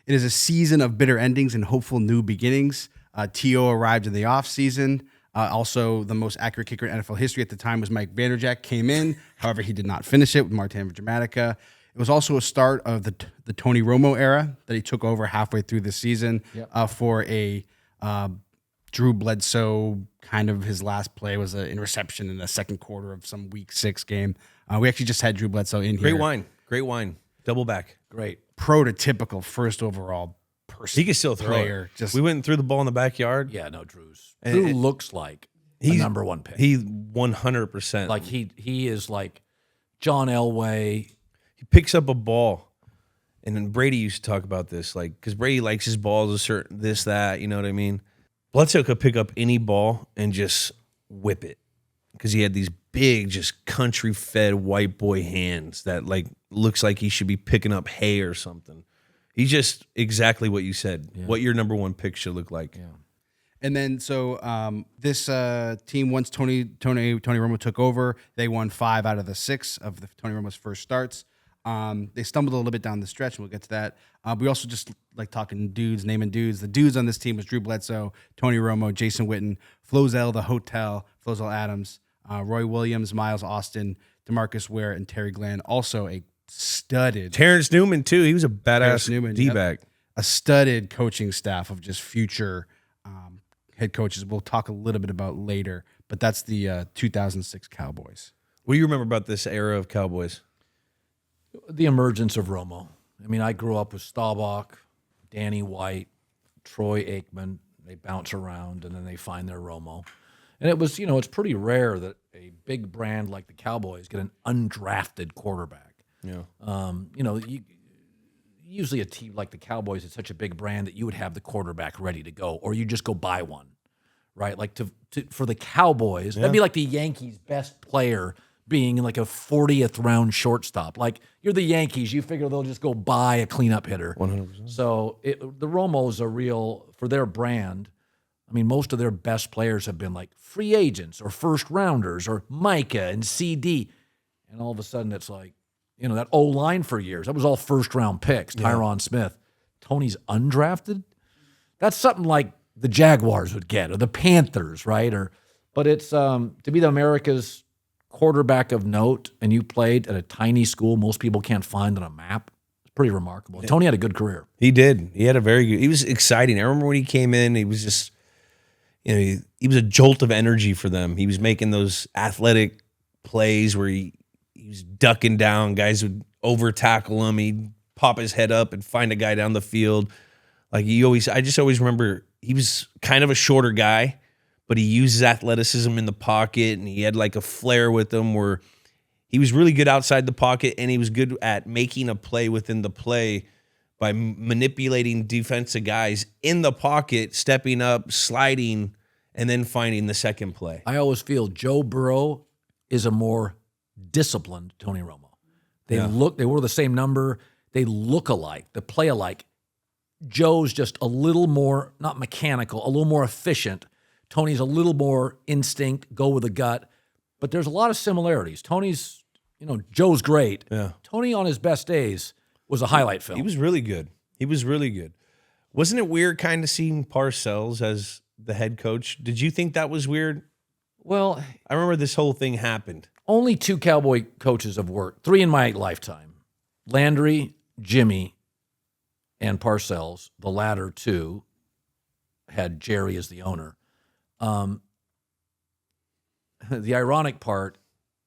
It is a season of bitter endings and hopeful new beginnings. T.O. arrived in the offseason. Also, the most accurate kicker in NFL history at the time was Mike Vanderjagt, came in. However, he did not finish it with Martin Dramatica. It was also a start of the Tony Romo era that he took over halfway through the season for a Drew Bledsoe, kind of his last play was an interception in the second quarter of some Week 6 game. We actually just had Drew Bledsoe in here. Great wine. Double back. Great. Prototypical first overall person. He can still throw player. It. We went and threw the ball in the backyard. Yeah, no, Drew looks like a number one pick. He 100%. Like he is like John Elway. He picks up a ball, and then Brady used to talk about this, like, because Brady likes his balls a certain this, that, you know what I mean? Bledsoe could pick up any ball and just whip it because he had these big, just country-fed white boy hands that, like, looks like he should be picking up hay or something. He's just exactly what you said, what your number one pick should look like. Yeah. And then this team, once Tony Romo took over, they won 5 out of the 6 of Tony Romo's first starts. They stumbled a little bit down the stretch, and we'll get to that. We also just like talking dudes, naming dudes. The dudes on this team was Drew Bledsoe, Tony Romo, Jason Witten, Flozell the Hotel, Flozell Adams, Roy Williams, Miles Austin, DeMarcus Ware, and Terry Glenn. Also a studded. Terrence Newman, too. He was a badass D-back. A studded coaching staff of just future head coaches. We'll talk a little bit about later, but that's the 2006 Cowboys. What do you remember about this era of Cowboys? The emergence of Romo. I mean, I grew up with Staubach, Danny White, Troy Aikman. They bounce around, and then they find their Romo. And it was, it's pretty rare that a big brand like the Cowboys get an undrafted quarterback. Yeah. Usually a team like the Cowboys is such a big brand that you would have the quarterback ready to go, or you just go buy one, right? Like for the Cowboys, that'd be like the Yankees' best player being like a 40th round shortstop. Like, you're the Yankees, you figure they'll just go buy a cleanup hitter. 100%. So the Romos are real for their brand. I mean, most of their best players have been like free agents or first rounders or Micah and CD. And all of a sudden it's like, that O-line for years, that was all first round picks. Tyron Smith. Tony's undrafted? That's something like the Jaguars would get or the Panthers, right? But it's to be the America's quarterback of note, and you played at a tiny school most people can't find on a map. It's pretty remarkable. And Tony had a good career. He did. He had a very good. He was exciting. I remember when he came in, he was just, he was a jolt of energy for them. He was making those athletic plays where he was ducking down. Guys would over tackle him. He'd pop his head up and find a guy down the field. Like I just always remember he was kind of a shorter guy, but he used his athleticism in the pocket, and he had like a flair with him where he was really good outside the pocket, and he was good at making a play within the play by manipulating defensive guys in the pocket, stepping up, sliding, and then finding the second play. I always feel Joe Burrow is a more disciplined Tony Romo. They were the same number. They look alike. They play alike. Joe's just a little more, not mechanical, a little more efficient. Tony's a little more instinct, go with the gut. But there's a lot of similarities. Tony's, Joe's great. Yeah. Tony on his best days was a highlight film. He was really good. Wasn't it weird kind of seeing Parcells as the head coach? Did you think that was weird? Well, I remember this whole thing happened. Only 2 Cowboy coaches have worked, 3 in my lifetime. Landry, Jimmy, and Parcells. The latter 2 had Jerry as the owner. The ironic part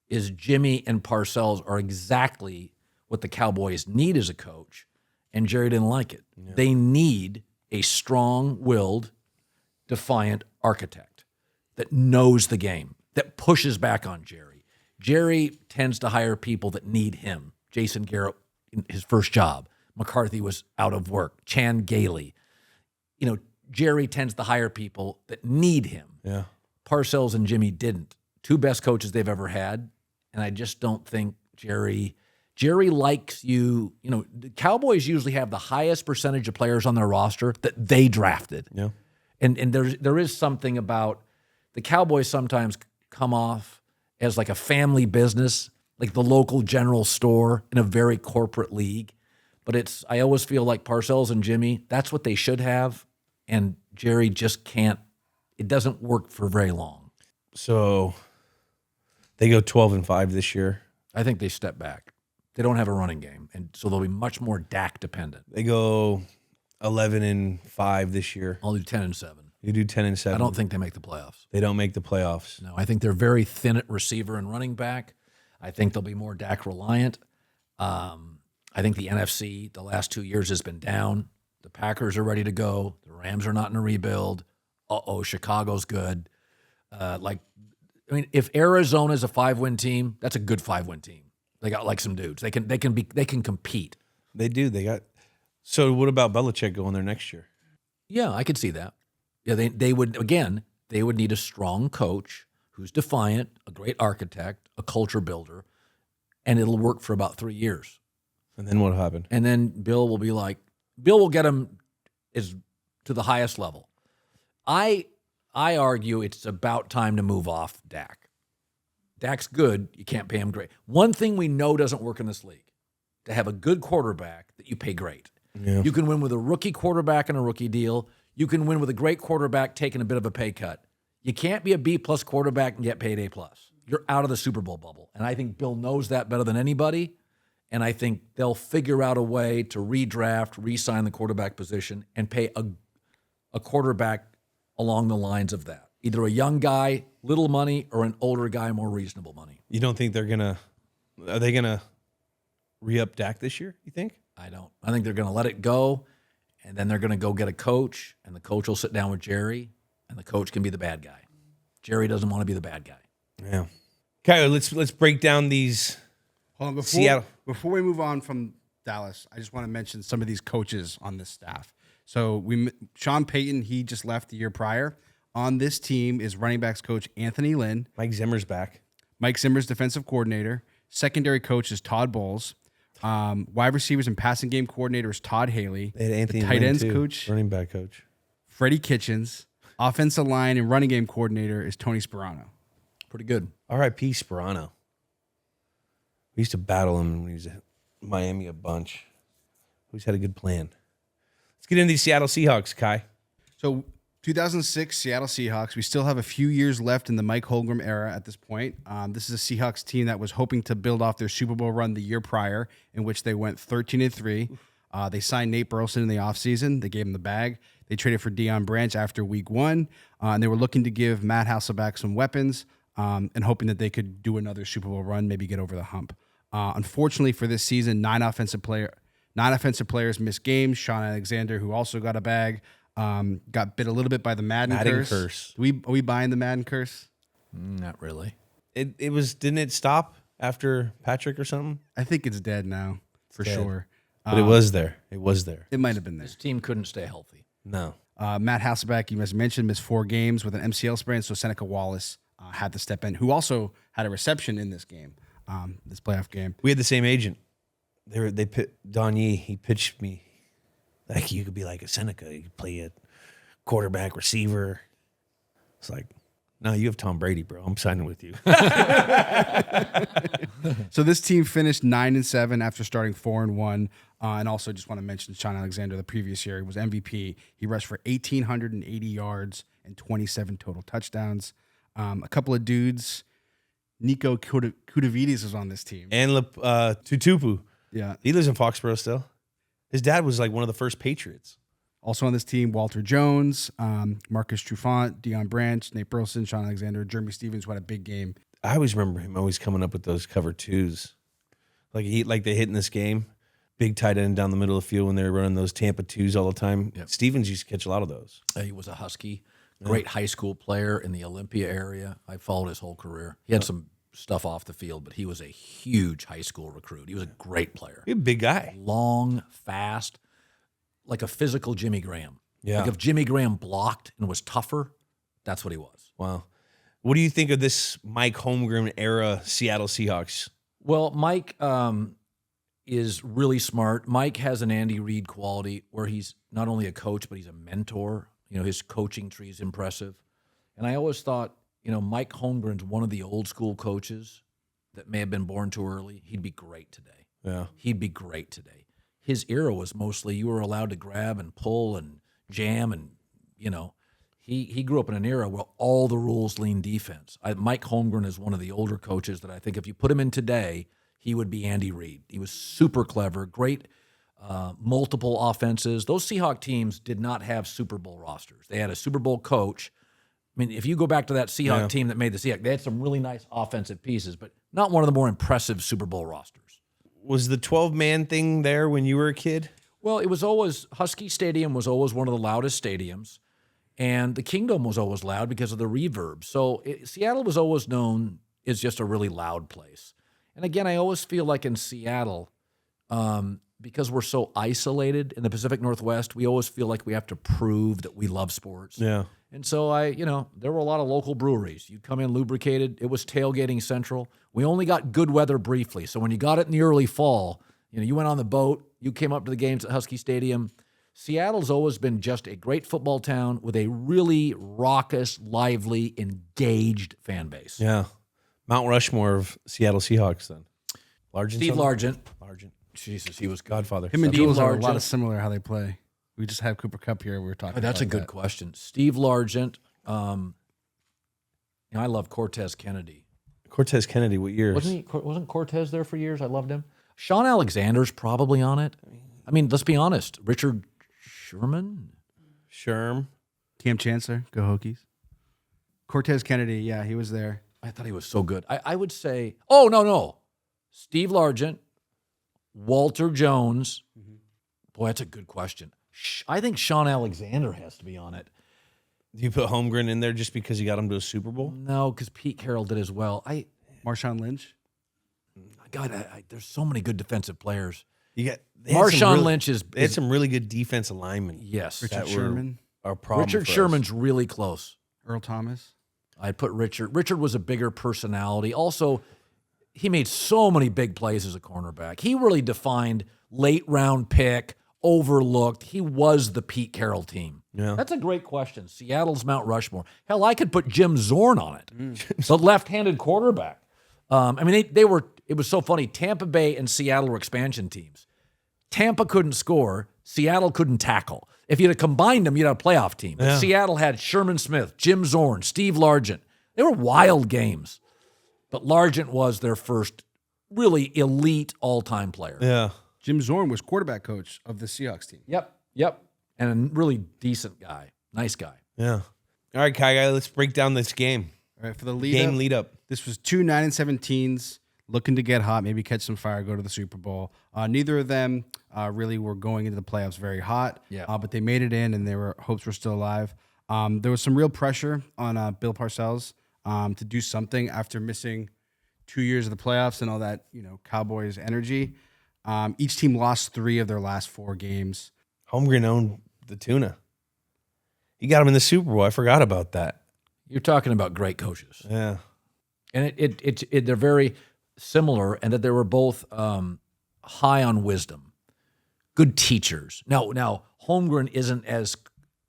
is Jimmy and Parcells are exactly what the Cowboys need as a coach, and Jerry didn't like it. Yeah. They need a strong-willed, defiant architect that knows the game, that pushes back on Jerry. Jerry tends to hire people that need him. Jason Garrett, his first job. McCarthy was out of work. Chan Gailey. Jerry tends to hire people that need him. Yeah. Parcells and Jimmy didn't. 2 best coaches they've ever had, and I just don't think Jerry likes you. The Cowboys usually have the highest percentage of players on their roster that they drafted. Yeah. And there is something about the Cowboys sometimes come off as like a family business, like the local general store in a very corporate league. But I always feel like Parcells and Jimmy, that's what they should have. And Jerry just can't. It doesn't work for very long. So they go 12-5 this year. I think they step back. They don't have a running game, and so they'll be much more Dak dependent. They go 11-5 this year. I'll do 10-7. You do 10-7. I don't think they make the playoffs. They don't make the playoffs. No, I think they're very thin at receiver and running back. I think they'll be more Dak reliant. I think the NFC the last 2 years has been down. The Packers are ready to go. The Rams are not in a rebuild. Chicago's good. If Arizona's a 5-win team, that's a good 5-win team. They got like some dudes. They can compete. They do. So what about Belichick going there next year? Yeah, I could see that. Yeah, they would need a strong coach who's defiant, a great architect, a culture builder, and it'll work for about 3 years. And then what happened? And then Bill will get him to the highest level. I argue it's about time to move off Dak. Dak's good. You can't pay him great. One thing we know doesn't work in this league, to have a good quarterback that you pay great. Yeah. You can win with a rookie quarterback and a rookie deal. You can win with a great quarterback taking a bit of a pay cut. You can't be a B-plus quarterback and get paid A-plus. You're out of the Super Bowl bubble. And I think Bill knows that better than anybody. And I think they'll figure out a way to redraft, re-sign the quarterback position, and pay a quarterback along the lines of that. Either a young guy, little money, or an older guy, more reasonable money. You don't think are they going to re-up Dak this year, you think? I don't. I think they're going to let it go, and then they're going to go get a coach, and the coach will sit down with Jerry, and the coach can be the bad guy. Jerry doesn't want to be the bad guy. Yeah. Okay, let's break down these. Hold on, Seattle. Before we move on from Dallas, I just want to mention some of these coaches on this staff. So Sean Payton, he just left the year prior. On this team is running backs coach Anthony Lynn. Mike Zimmer's back. Mike Zimmer's defensive coordinator. Secondary coach is Todd Bowles. Wide receivers and passing game coordinator is Todd Haley. They had Anthony the tight Lynn ends too, coach, running back coach. Freddie Kitchens. Offensive line and running game coordinator is Tony Sperano. Pretty good. R.I.P. Sperano. We used to battle him when he was at Miami a bunch. Who's had a good plan? Let's get into these Seattle Seahawks, Kai. So 2006 Seattle Seahawks. We still have a few years left in the Mike Holmgren era at this point. This is a Seahawks team that was hoping to build off their Super Bowl run the year prior, in which they went 13-3. They signed Nate Burleson in the offseason. They gave him the bag. They traded for Deion Branch after week 1, and they were looking to give Matt Hasselbeck some weapons and hoping that they could do another Super Bowl run, maybe get over the hump. Unfortunately for this season, 9 offensive players missed games. Sean Alexander, who also got a bag, got bit a little bit by the Madden curse. Are we buying the Madden curse? Not really. It was, didn't it stop after Patrick or something? I think it's dead now, for dead. sure. But it was there. It was there. It might have been there. This team couldn't stay healthy. No. Matt Hasselbeck, you mentioned, missed 4 games with an MCL sprain, so Seneca Wallace had to step in, who also had a reception in this game, this playoff game. We had the same agent. They Don Yee, he pitched me like you could be like a Seneca. You could play a quarterback, receiver. It's like, no, you have Tom Brady, bro. I'm signing with you. So this team finished 9-7 after starting 4-1. And also just want to mention Sean Alexander, the previous year, he was MVP. He rushed for 1,880 yards and 27 total touchdowns. A couple of dudes, Nico Kudavides was on this team. And Tutupu. Yeah. He lives in Foxborough still. His dad was like one of the first Patriots. Also on this team, Walter Jones, Marcus Trufant, Deion Branch, Nate Burleson, Sean Alexander, Jeremy Stevens, who had a big game. I always remember him always coming up with those cover 2s. Like they hit in this game. Big tight end down the middle of the field when they were running those Tampa 2s all the time. Yep. Stevens used to catch a lot of those. He was a Husky, great high school player in the Olympia area. I followed his whole career. He had some stuff off the field, but he was a huge high school recruit. He was a great player. He's a big guy. Long, fast, like a physical Jimmy Graham. Yeah. Like if Jimmy Graham blocked and was tougher, that's what he was. Wow. What do you think of this Mike Holmgren era Seattle Seahawks? Well, Mike is really smart. Mike has an Andy Reid quality where he's not only a coach, but he's a mentor. You know, his coaching tree is impressive. And I always thought, you know, Mike Holmgren's one of the old school coaches that may have been born too early. He'd be great today. Yeah. He'd be great today. his era was mostly you were allowed to grab and pull and jam and, he grew up in an era where all the rules lean defense. Mike Holmgren is one of the older coaches that I think if you put him in today, he would be Andy Reid. He was super clever, great multiple offenses. Those Seahawks teams did not have Super Bowl rosters. They had a Super Bowl coach. I mean, if you go back to that Seahawks team that made the Seahawks, they had some really nice offensive pieces, but not one of the more impressive Super Bowl rosters. Was the 12-man thing there when you were a kid? Well, it was always, Husky Stadium was always one of the loudest stadiums, and the Kingdom was always loud because of the reverb. So Seattle was always known as just a really loud place. And again, I always feel like in Seattle, because we're so isolated in the Pacific Northwest, we always feel like we have to prove that we love sports. Yeah. And so there were a lot of local breweries. You'd come in lubricated. It was tailgating central. We only got good weather briefly. So when you got it in the early fall, you went on the boat, you came up to the games at Husky Stadium. Seattle's always been just a great football town with a really raucous, lively, engaged fan base. Yeah. Mount Rushmore of Seattle Seahawks then. Steve Largent. Largent. Jesus, he was good. Godfather. Him and Steve Jules are a lot Largent. of similar how they play. We just have Cooper Kupp here. We were talking. That's about a good that. question. Steve Largent. I love Cortez Kennedy. Cortez Kennedy, what years? Wasn't Cortez there for years? I loved him. Sean Alexander's probably on it. I mean, let's be honest. Richard Sherman. Sherm. Cam Chancellor, go Hokies. Cortez Kennedy, yeah, he was there. I thought he was so good. I would say, oh, no. Steve Largent, Walter Jones. Boy, that's a good question. I think Sean Alexander has to be on it. Do you put Holmgren in there just because you got him to a Super Bowl? No, because Pete Carroll did as well. Marshawn Lynch. God, there's so many good defensive players. Marshawn Lynch is They had some really good defensive linemen. yes. Richard Sherman. Our problem. Richard for us. Sherman's really close. Earl Thomas. I'd put Richard. Richard was a bigger personality. Also, he made so many big plays as a cornerback. He really defined late round pick, overlooked. He was the Pete Carroll team. Yeah. That's a great question. Seattle's Mount Rushmore. Hell, I could put Jim Zorn on it, the left-handed quarterback. They were. It was so funny. Tampa Bay and Seattle were expansion teams. Tampa couldn't score. Seattle couldn't tackle. If you'd have combined them, you'd have a playoff team. But Seattle had Sherman Smith, Jim Zorn, Steve Largent. They were wild games. But Largent was their first really elite all-time player. Yeah. Jim Zorn was quarterback coach of the Seahawks team. Yep. And a really decent guy. Nice guy. Yeah. All right, Kai, let's break down this game. All right, for the Lead up. This was two 9-17s looking to get hot, maybe catch some fire, go to the Super Bowl. Neither of them really were going into the playoffs very hot, but they made it in, and hopes were still alive. There was some real pressure on Bill Parcells to do something after missing 2 years of the playoffs and all that, Cowboys energy. Each team lost 3 of their last 4 games. Holmgren owned the tuna. He got him in the Super Bowl. I forgot about that. You're talking about great coaches. Yeah. And they're very similar, and that they were both high on wisdom, good teachers. Now Holmgren isn't as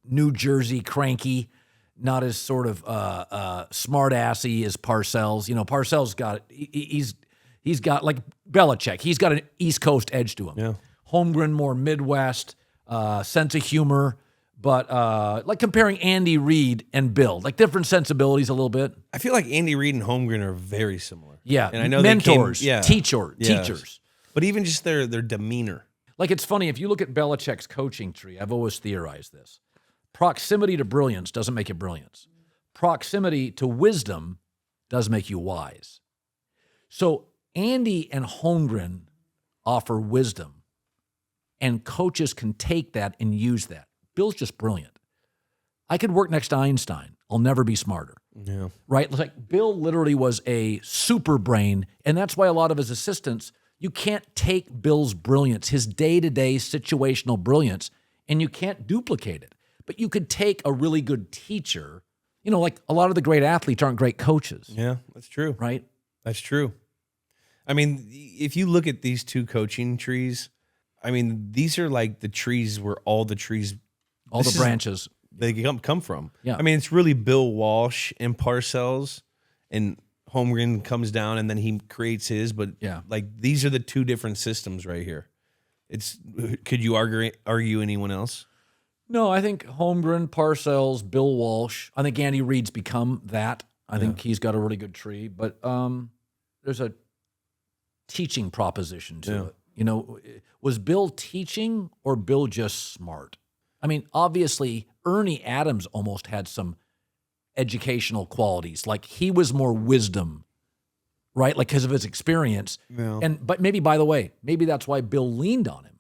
New Jersey cranky, not as sort of smart-assy as Parcells. Parcells he's got like Belichick. He's got an East Coast edge to him. Yeah. Holmgren more Midwest, sense of humor. But like comparing Andy Reid and Bill, like different sensibilities a little bit. I feel like Andy Reid and Holmgren are very similar. Yeah, and I know mentors, they came, teachers. But even just their demeanor. Like it's funny, if you look at Belichick's coaching tree, I've always theorized this. Proximity to brilliance doesn't make you brilliance. Proximity to wisdom does make you wise. So Andy and Holmgren offer wisdom, and coaches can take that and use that. Bill's just brilliant. I could work next to Einstein. I'll never be smarter. Yeah. Right? Like Bill literally was a super brain, and that's why a lot of his assistants, you can't take Bill's brilliance, his day-to-day situational brilliance, and you can't duplicate it. But you could take a really good teacher, like a lot of the great athletes aren't great coaches. Yeah, that's true. Right? That's true. I mean, if you look at these two coaching trees, I mean, these are like the trees where all the branches they come from. Yeah. I mean, it's really Bill Walsh and Parcells, and Holmgren comes down and then he creates his. But like these are the two different systems right here. Could you argue anyone else? No, I think Holmgren, Parcells, Bill Walsh. I think Andy Reid's become that. I think he's got a really good tree, but there's a teaching proposition to it. You know, was Bill teaching or Bill just smart? I mean, obviously, Ernie Adams almost had some educational qualities. Like he was more wisdom, right? Like because of his experience. Yeah. But maybe, by the way, maybe that's why Bill leaned on him.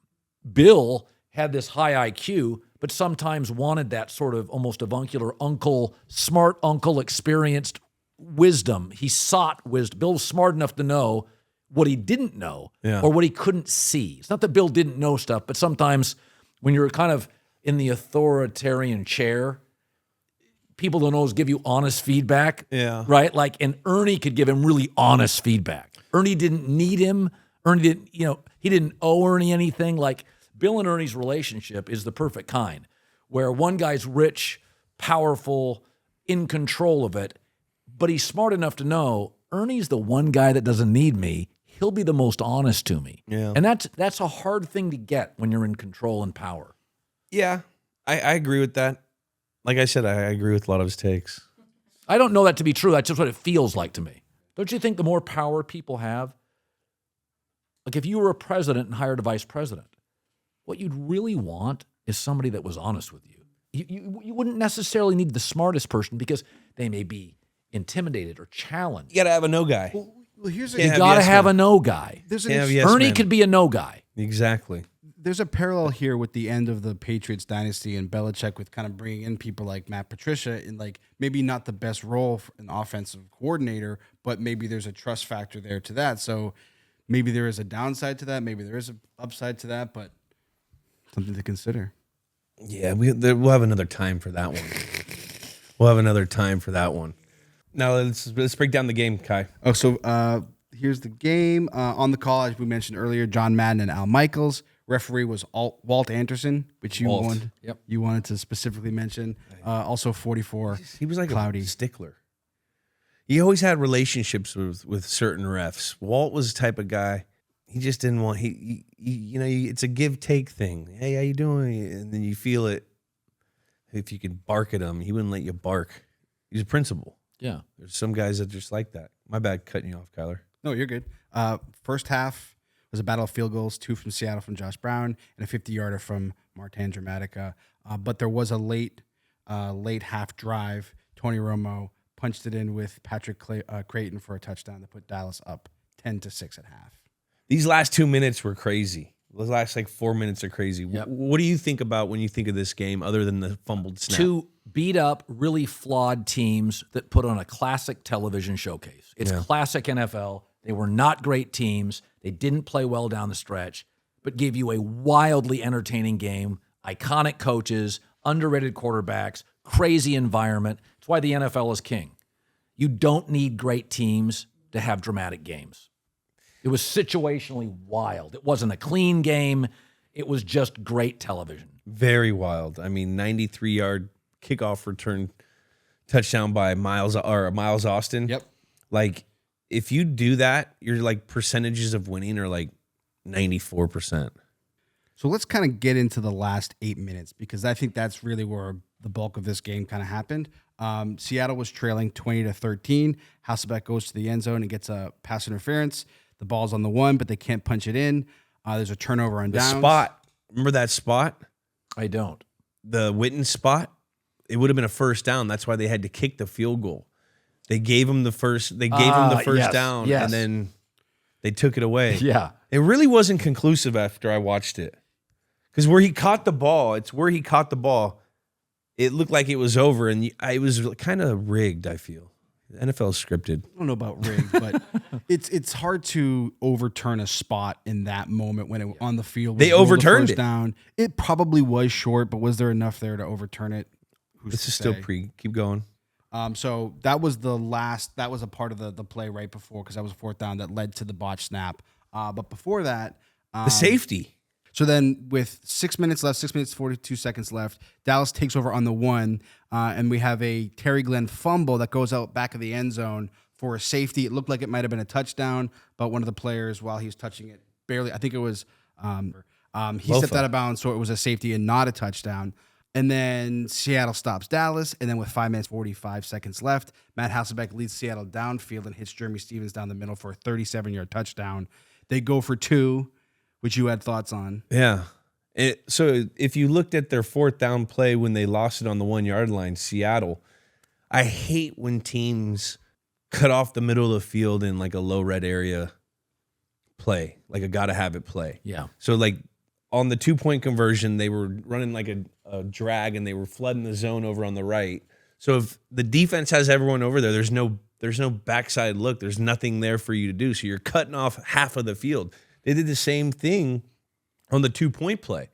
Bill had this high IQ, but sometimes wanted that sort of almost avuncular uncle, smart uncle, experienced wisdom. He sought wisdom. Bill was smart enough to know what he didn't know or what he couldn't see. It's not that Bill didn't know stuff, but sometimes when you're kind of in the authoritarian chair, people don't always give you honest feedback, right? Like, and Ernie could give him really honest feedback. Ernie didn't need him. Ernie didn't, he didn't owe Ernie anything. Like, Bill and Ernie's relationship is the perfect kind, where one guy's rich, powerful, in control of it, but he's smart enough to know Ernie's the one guy that doesn't need me. He'll be the most honest to me. Yeah. And that's a hard thing to get when you're in control and power. Yeah, I agree with that. Like I said, I agree with a lot of his takes. I don't know that to be true. That's just what it feels like to me. Don't you think the more power people have, like if you were a president and hired a vice president, what you'd really want is somebody that was honest with you. You wouldn't necessarily need the smartest person because they may be intimidated or challenged. You got to have a no guy. Well, here's You got to have a no guy. Ernie could be a no guy. Exactly. There's a parallel here with the end of the Patriots dynasty and Belichick with kind of bringing in people like Matt Patricia in like maybe not the best role for an offensive coordinator, but maybe there's a trust factor there to that. So maybe there is a downside to that. Maybe there is an upside to that, but something to consider. Yeah, we'll have another time for that one. Now let's break down the game, Kai. Oh, so here's the game. On the call, as we mentioned earlier, John Madden and Al Michaels. Referee was Walt Anderson, which you wanted to specifically mention. Also 44. He was like Cloudy. a stickler. He always had relationships with certain refs. Walt was the type of guy. He just didn't want. It's a give take thing. Hey, how you doing? And then you feel it. If you could bark at him, he wouldn't let you bark. He's a principal. Yeah. There's some guys that are just like that. My bad, cutting you off, Kyler. No, you're good. First half was a battle of field goals, 2 from Seattle from Josh Brown and a 50-yarder from Martin Dramatica. But there was a late half drive. Tony Romo punched it in with Patrick Creighton for a touchdown to put Dallas up 10-6 at half. These last 2 minutes were crazy. The last 4 minutes are crazy. Yep. What do you think about when you think of this game other than the fumbled snap? 2 beat up, really flawed teams that put on a classic television showcase. It's classic NFL. They were not great teams. They didn't play well down the stretch, but gave you a wildly entertaining game, iconic coaches, underrated quarterbacks, crazy environment. It's why the NFL is king. You don't need great teams to have dramatic games. It was situationally wild. It wasn't a clean game. It was just great television. Very wild. I mean, 93-yard kickoff return touchdown by Miles Austin. Yep. Like, if you do that, your percentages of winning are 94%. So let's kind of get into the last 8 minutes because I think that's really where the bulk of this game kind of happened. Seattle was trailing 20-13. Hasselbeck goes to the end zone and gets a pass interference. The ball's on the 1, but they can't punch it in. There's a turnover on downs. Spot. Remember that spot? I don't. The Witten spot? It would have been a first down. That's why they had to kick the field goal. They gave him the first. They gave him the first down, and then they took it away. Yeah, it really wasn't conclusive after I watched it, because where he caught the ball, it looked like it was over, and it was kind of rigged. I feel the NFL is scripted. I don't know about rigged, but it's hard to overturn a spot in that moment when it on the field. They overturned it down. It probably was short, but was there enough there to overturn it? This is still keep going. So that was a part of the play right before, because that was a 4th down that led to the botched snap. But before that, the safety. So then with 6 minutes left, 6 minutes, 42 seconds left, Dallas takes over on the 1, and we have a Terry Glenn fumble that goes out back of the end zone for a safety. It looked like it might have been a touchdown, but one of the players, while he was touching it, barely, I think it was He stepped out of bounds, so it was a safety and not a touchdown. And then Seattle stops Dallas, and then with 5 minutes, 45 seconds left, Matt Hasselbeck leads Seattle downfield and hits Jeremy Stevens down the middle for a 37-yard touchdown. They go for 2, which you had thoughts on. Yeah. So if you looked at their 4th down play when they lost it on the 1-yard line, Seattle, I hate when teams cut off the middle of the field in like a low red area play, like a gotta have it play. Yeah. So like on the 2-point conversion, they were running like a drag and they were flooding the zone over on the right. So if the defense has everyone over there, there's no backside look. There's nothing there for you to do. So you're cutting off half of the field. They did the same thing on the 2-point play.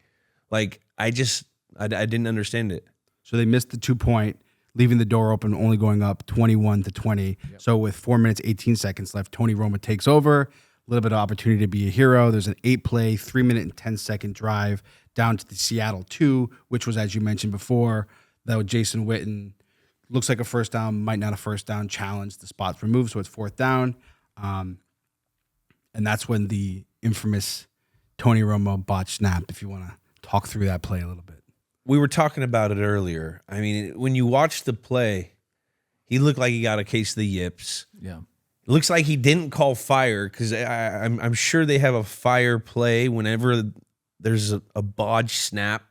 Like I didn't understand it. So they missed the 2-point, leaving the door open, only going up 21-20. Yep. So with 4 minutes, 18 seconds left, Tony Romo takes over. A little bit of opportunity to be a hero. There's an 8-play, 3-minute and 10-second drive down to the Seattle 2, which was, as you mentioned before, that with Jason Witten, looks like a first down, might not a first down, challenge. The spot's removed, so it's 4th down. And that's when the infamous Tony Romo botched snap, if you want to talk through that play a little bit. We were talking about it earlier. I mean, when you watch the play, he looked like he got a case of the yips. Yeah. It looks like he didn't call fire because I'm sure they have a fire play whenever there's a botched snap.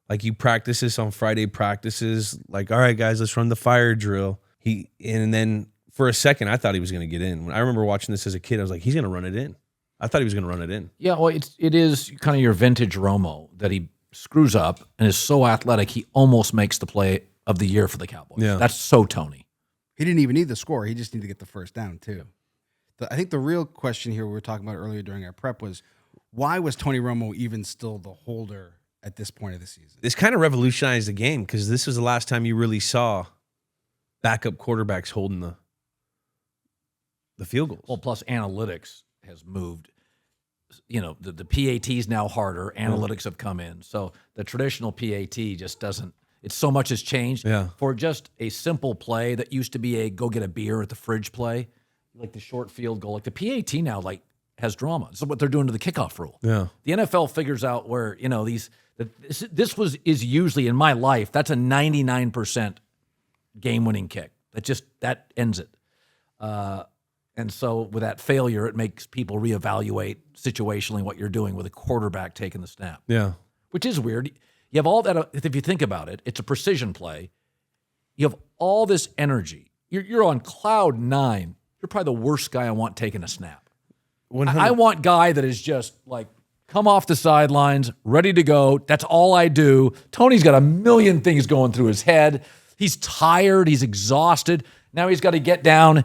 Like you practice this on Friday practices. Like, all right, guys, let's run the fire drill. And then for a second, I thought he was going to get in. When I remember watching this as a kid, I was like, he's going to run it in. I thought he was going to run it in. Yeah, well, it is kind of your vintage Romo that he screws up and is so athletic, he almost makes the play of the year for the Cowboys. Yeah. That's so Tony. He didn't even need the score. He just needed to get the first down, too. I think the real question here we were talking about earlier during our prep was, why was Tony Romo even still the holder at this point of the season? This kind of revolutionized the game because this was the last time you really saw backup quarterbacks holding the field goals. Well, plus analytics has moved. You know, the PAT is now harder. Analytics have come in. So the traditional PAT just doesn't, it's so much has changed. Yeah. For just a simple play that used to be a go get a beer at the fridge play, like the short field goal, like the PAT now like has drama. This is what they're doing to the kickoff rule. Yeah. The NFL figures out where, you know, is usually in my life, that's a 99% game-winning kick. That ends it. And so with that failure, it makes people reevaluate situationally what you're doing with a quarterback taking the snap. Yeah. Which is weird. You have all that, if you think about it, it's a precision play. You have all this energy. You're on cloud 9. You're probably the worst guy I want taking a snap. I want guy that is just like, come off the sidelines, ready to go. That's all I do. Tony's got a million things going through his head. He's tired. He's exhausted. Now he's got to get down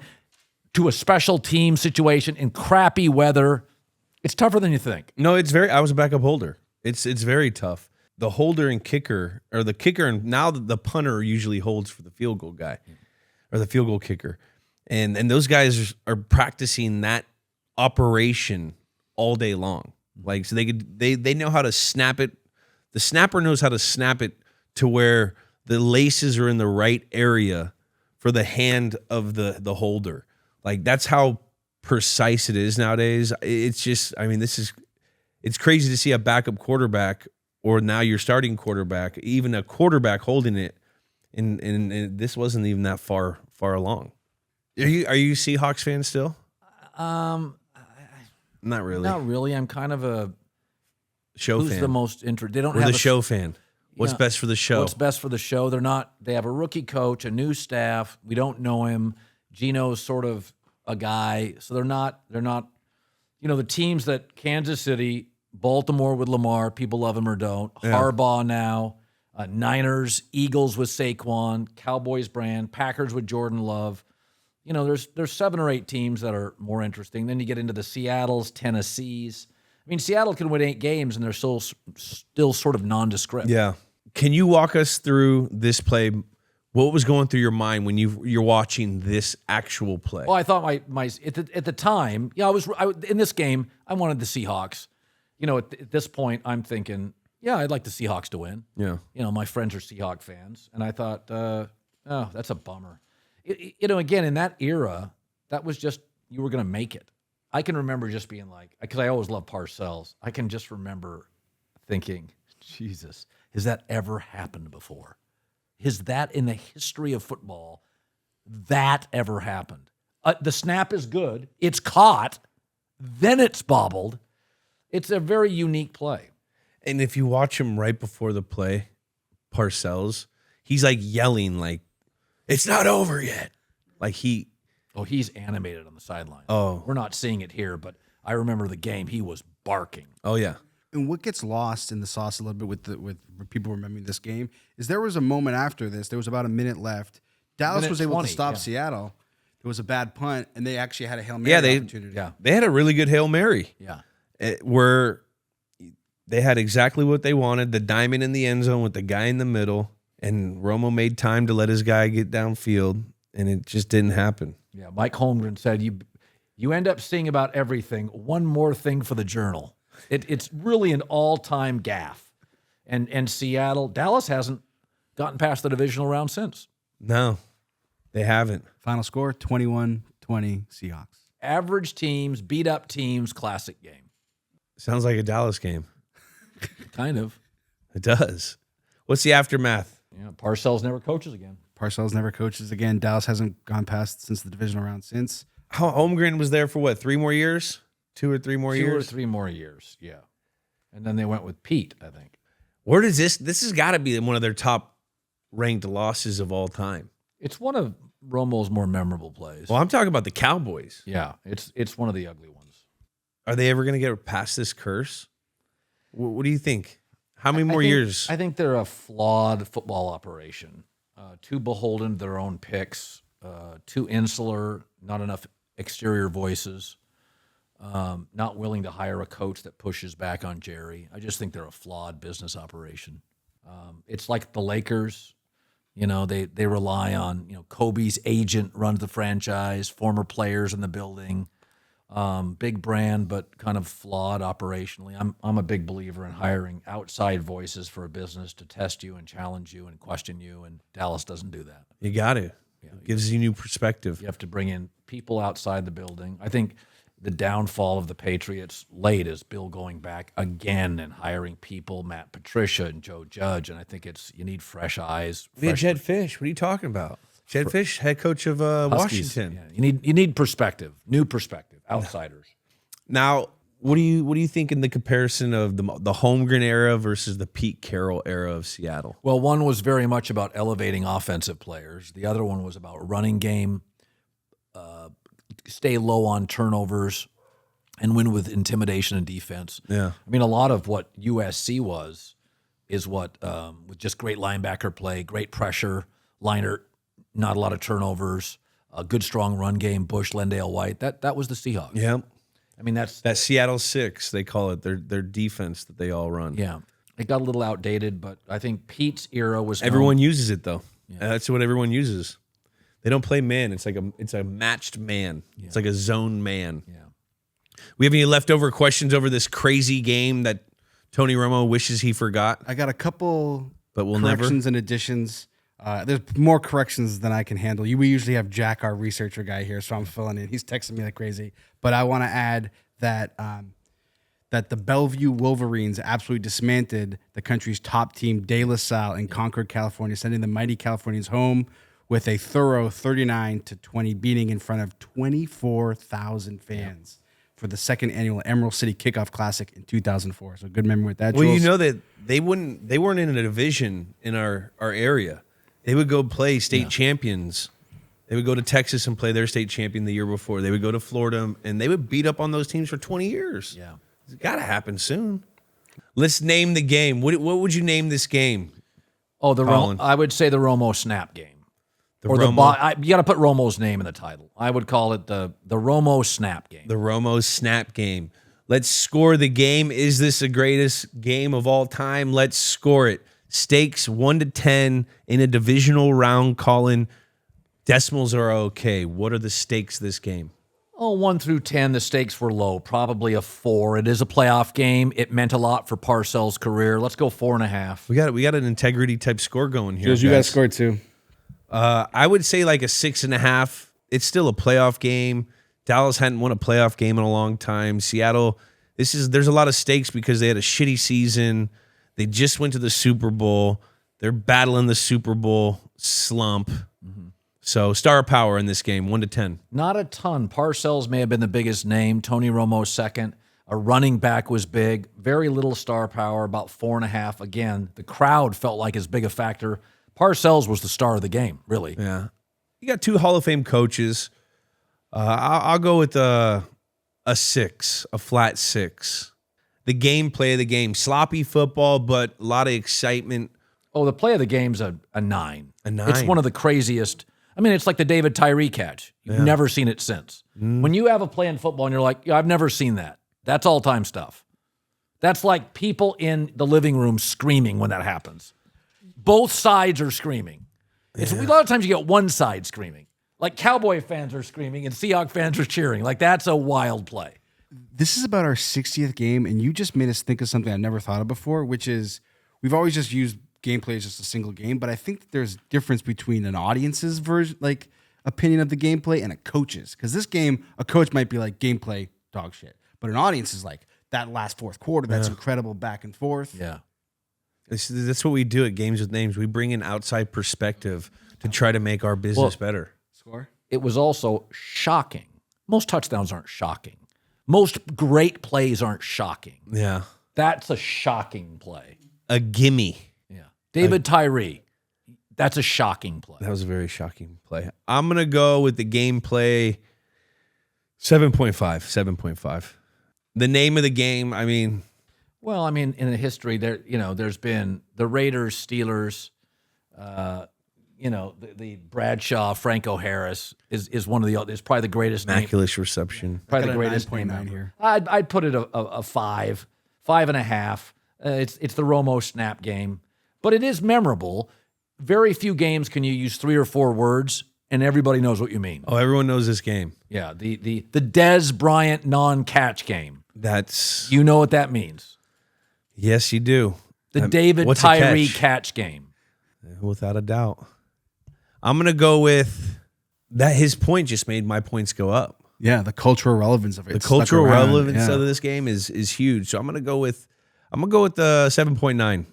to a special team situation in crappy weather. It's tougher than you think. No, I was a backup holder. It's very tough. The holder and kicker, or the kicker, and now the punter usually holds for the field goal guy or the field goal kicker. And those guys are practicing that operation all day long. Like, so they know how to snap it. The snapper knows how to snap it to where the laces are in the right area for the hand of the holder. Like, that's how precise it is nowadays. It's just, I mean, it's crazy to see a backup quarterback, or now your starting quarterback, even a quarterback holding it, and this wasn't even that far along. Are you a Seahawks fan still? Not really. Not really. I'm kind of a show who's fan. the most interested. They don't We're have the show fan. What's best for the show? What's best for the show? They have a rookie coach, a new staff. We don't know him. Gino's sort of a guy. So they're not, the teams that Kansas City, Baltimore with Lamar, people love him or don't. Yeah. Harbaugh now, Niners, Eagles with Saquon, Cowboys brand, Packers with Jordan Love. There's 7 or 8 teams that are more interesting. Then you get into the Seattles, Tennessees. I mean, Seattle can win 8 games, and they're still sort of nondescript. Yeah. Can you walk us through this play? What was going through your mind when you're watching this actual play? Well, I thought my at the time, in this game, I wanted the Seahawks. At this point, I'm thinking, I'd like the Seahawks to win. Yeah. My friends are Seahawk fans, and I thought, that's a bummer. Again, in that era, that was just, you were going to make it. I can remember just being like, because I always loved Parcells. I can just remember thinking, Jesus, has that ever happened before? Has that in the history of football, that ever happened? The snap is good. It's caught. Then it's bobbled. It's a very unique play. And if you watch him right before the play, Parcells, he's like yelling like, it's not over yet. Like he's animated on the sideline. Oh. We're not seeing it here, but I remember the game. He was barking. Oh, yeah. And what gets lost in the sauce a little bit with people remembering this game is there was a moment after this. There was about a minute left. Dallas was able 20, to stop yeah. Seattle. There was a bad punt, and they actually had a Hail Mary opportunity. They had a really good Hail Mary. Yeah. Where they had exactly what they wanted, the diamond in the end zone with the guy in the middle, and Romo made time to let his guy get downfield, and it just didn't happen. Yeah, Mike Holmgren said, you end up seeing about everything. One more thing for the Journal. It's really an all-time gaffe. And Seattle, Dallas hasn't gotten past the divisional round since. No, they haven't. Final score, 21-20 Seahawks. Average teams, beat-up teams, classic game. Sounds like a Dallas game. Kind of. It does. What's the aftermath? Yeah, Parcells never coaches again. Parcells never coaches again. Dallas hasn't gone past since the divisional round since. Holmgren was there for what, 3 more years? 2 or 3 more years? 2 or 3 more years, yeah. And then they went with Pete, I think. Where does this has got to be one of their top ranked losses of all time. It's one of Romo's more memorable plays. Well, I'm talking about the Cowboys. Yeah, it's one of the ugly ones. Are they ever going to get past this curse? What do you think? How many more years? I think they're a flawed football operation. Too beholden to their own picks, too insular, not enough exterior voices, not willing to hire a coach that pushes back on Jerry. I just think they're a flawed business operation. It's like the Lakers. You know, they rely on, Kobe's agent runs the franchise, former players in the building. Big brand, but kind of flawed operationally. I'm a big believer in hiring outside voices for a business to test you and challenge you and question you, and Dallas doesn't do that. You got to. It gives you new perspective. You have to bring in people outside the building. I think the downfall of the Patriots late is Bill going back again and hiring people, Matt Patricia and Joe Judge, and I think you need fresh eyes. We had Jed Fish. What are you talking about? Jed Fish, head coach of Washington. Yeah, you need perspective, new perspective, outsiders. Now, what do you think in the comparison of the Holmgren era versus the Pete Carroll era of Seattle? Well, one was very much about elevating offensive players. The other one was about running game, stay low on turnovers, and win with intimidation and defense. Yeah. I mean, a lot of what USC is what with just great linebacker play, great pressure, liner, not a lot of turnovers, a good strong run game, Bush, Lendale White. That was the Seahawks. Yeah. I mean, that's that Seattle 6, they call it their defense that they all run. Yeah. It got a little outdated, but I think Pete's era was everyone uses it though. Yeah. That's what everyone uses. They don't play man. It's a matched man. Yeah. It's like a zone man. Yeah. We have any leftover questions over this crazy game that Tony Romo wishes he forgot? I got a couple but we'll corrections and additions. There's more corrections than I can handle. We usually have Jack, our researcher guy, here, so I'm filling in. He's texting me like crazy. But I want to add that that the Bellevue Wolverines absolutely dismantled the country's top team, De La Salle, in Concord, California, sending the mighty Californians home with a thorough 39-20 beating in front of 24,000 fans for the second annual Emerald City Kickoff Classic in 2004. So good memory with that, Jules. Well, you know that they weren't in a division in our area. They would go play state champions. They would go to Texas and play their state champion the year before. They would go to Florida, and they would beat up on those teams for 20 years. Yeah. It's got to happen soon. Let's name the game. What would you name this game? Oh, Colin? I would say the Romo Snap Game. You got to put Romo's name in the title. I would call it the Romo Snap Game. The Romo Snap Game. Let's score the game. Is this the greatest game of all time? Let's score it. Stakes 1-10 in a divisional round, Colin. Decimals are okay. What are the stakes of this game? 1 through 10, the stakes were low, probably a 4. It is a playoff game. It meant a lot for Parcells' career. Let's go 4.5. We got an integrity type score going here. Jules, you guys scored too. I would say like a 6.5. It's still a playoff game. Dallas hadn't won a playoff game in a long time. Seattle there's a lot of stakes because they had a shitty season. They just went to the Super Bowl. They're battling the Super Bowl slump. So star power in this game, 1 to 10. Not a ton. Parcells may have been the biggest name. Tony Romo second. A running back was big. Very little star power, about 4.5. Again, the crowd felt like as big a factor. Parcells was the star of the game, really. Yeah. You got 2 Hall of Fame coaches. I'll go with a 6, a flat 6. The gameplay of the game, sloppy football, but a lot of excitement. Oh, the play of the game's a 9. A 9. It's one of the craziest. I mean, it's like the David Tyree catch. You've never seen it since. When you have a play in football and you're like, yeah, I've never seen that. That's all-time stuff. That's like people in the living room screaming when that happens. Both sides are screaming. It's a lot of times you get one side screaming. Like Cowboy fans are screaming and Seahawks fans are cheering. Like that's a wild play. This is about our 60th game, and you just made us think of something I never thought of before, which is we've always just used gameplay as just a single game, but I think that there's difference between an audience's version, like opinion of the gameplay, and a coach's. Because this game, a coach might be like gameplay dog shit, but an audience is like that last fourth quarter, that's incredible back and forth. Yeah. That's what we do at Games with Names. We bring an outside perspective to try to make our business better. Score? It was also shocking. Most touchdowns aren't shocking. Most great plays aren't shocking. Yeah. That's a shocking play. A gimme. Yeah. David Tyree, that's a shocking play. That was a very shocking play. I'm going to go with the gameplay 7.5. 7.5. The name of the game, I mean... Well, I mean, in the history, there's been the Raiders, Steelers, the Bradshaw, Franco Harris is one of the is probably the greatest name. Immaculate reception. Probably the greatest name 9.9 here. I'd put it a 5, 5.5. It's the Romo Snap Game, but it is memorable. Very few games can you use 3 or 4 words and everybody knows what you mean. Oh, everyone knows this game. Yeah, the Dez Bryant non-catch game. That's... You know what that means. Yes, you do. The David what's a Tyree catch? game. Without a doubt. I'm going to go with that. His point just made my points go up. Yeah, the cultural relevance of it. The cultural relevance of this game is huge. So I'm going to go with the 7.9.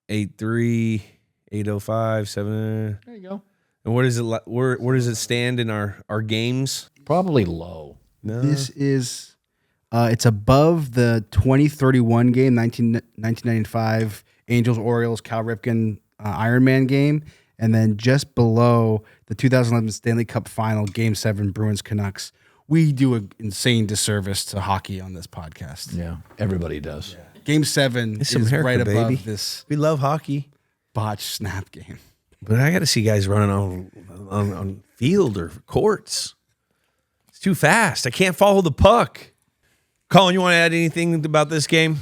8.3, 8.05, 7. There you go. And where does it stand in our games? Probably low. No. This is it's above the 2031 game, 1995 Angels, Orioles, Cal Ripken Iron Man game, and then just below the 2011 Stanley Cup Final, Game 7 Bruins Canucks. We do an insane disservice to hockey on this podcast. Yeah, everybody does. Yeah. Game 7 It's is America, right above baby. this We love hockey. botched snap game. But I got to see guys running on field or courts. It's too fast. I can't follow the puck. Colin, you want to add anything about this game?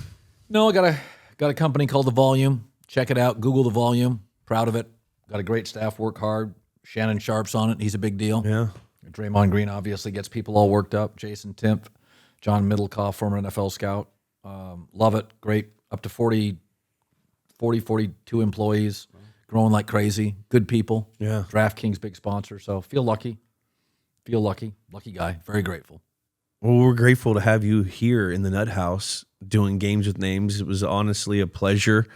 No, I got a company called The Volume. Check it out. Google The Volume. Proud of it. Got a great staff. Work hard. Shannon Sharp's on it. He's a big deal. Yeah. Draymond Green obviously gets people all worked up. Jason Timpf, John Middlecoff, former NFL scout. Love it. Great. Up to 42 employees. Growing like crazy. Good people. Yeah. DraftKings, big sponsor. So feel lucky. Lucky guy. Very grateful. Well, we're grateful to have you here in the Nut House doing Games with Names. It was honestly a pleasure.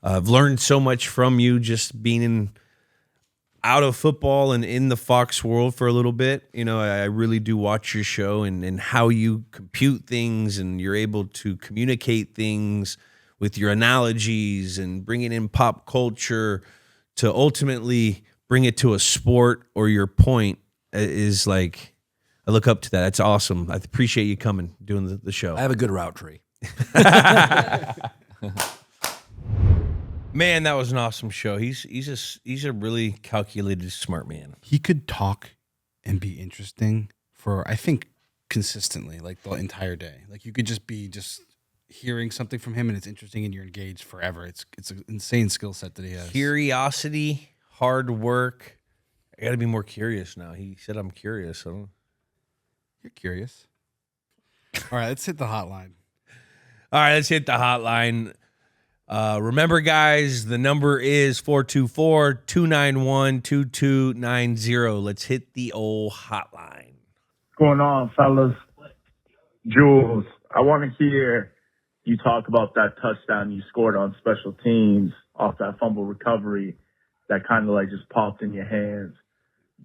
I've learned so much from you just being out of football and in the Fox world for a little bit. You know, I really do watch your show and how you compute things and you're able to communicate things with your analogies and bringing in pop culture to ultimately bring it to a sport or your point is like... I look up to that. That's awesome. I appreciate you coming, doing the show. I have a good route tree. Man, that was an awesome show. He's a really calculated, smart man. He could talk and be interesting for, I think, consistently, like the entire day. Like you could just be hearing something from him and it's interesting and you're engaged forever. It's an insane skill set that he has. Curiosity, hard work. I got to be more curious now. He said I'm curious. You're curious. All right, let's hit the hotline. All right, let's hit the hotline. Remember, guys, the number is 424-291-2290. Let's hit the old hotline. What's going on, fellas? Jules, I want to hear you talk about that touchdown you scored on special teams off that fumble recovery that kind of like just popped in your hands.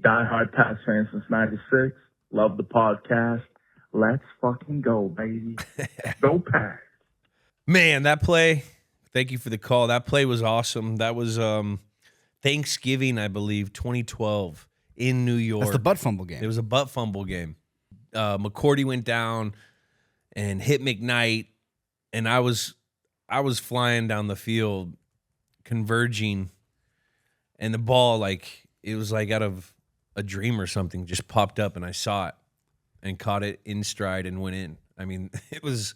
Diehard Pats fan since 96. Love the podcast. Let's fucking go, baby. Go Pats. Man, that play, thank you for the call. That play was awesome. That was Thanksgiving, I believe, 2012 in New York. That's the butt fumble game. It was a butt fumble game. McCourty went down and hit McKnight, and I was flying down the field, converging, and the ball, like, it was like out of a dream or something, just popped up, and I saw it and caught it in stride and went in. I mean, it was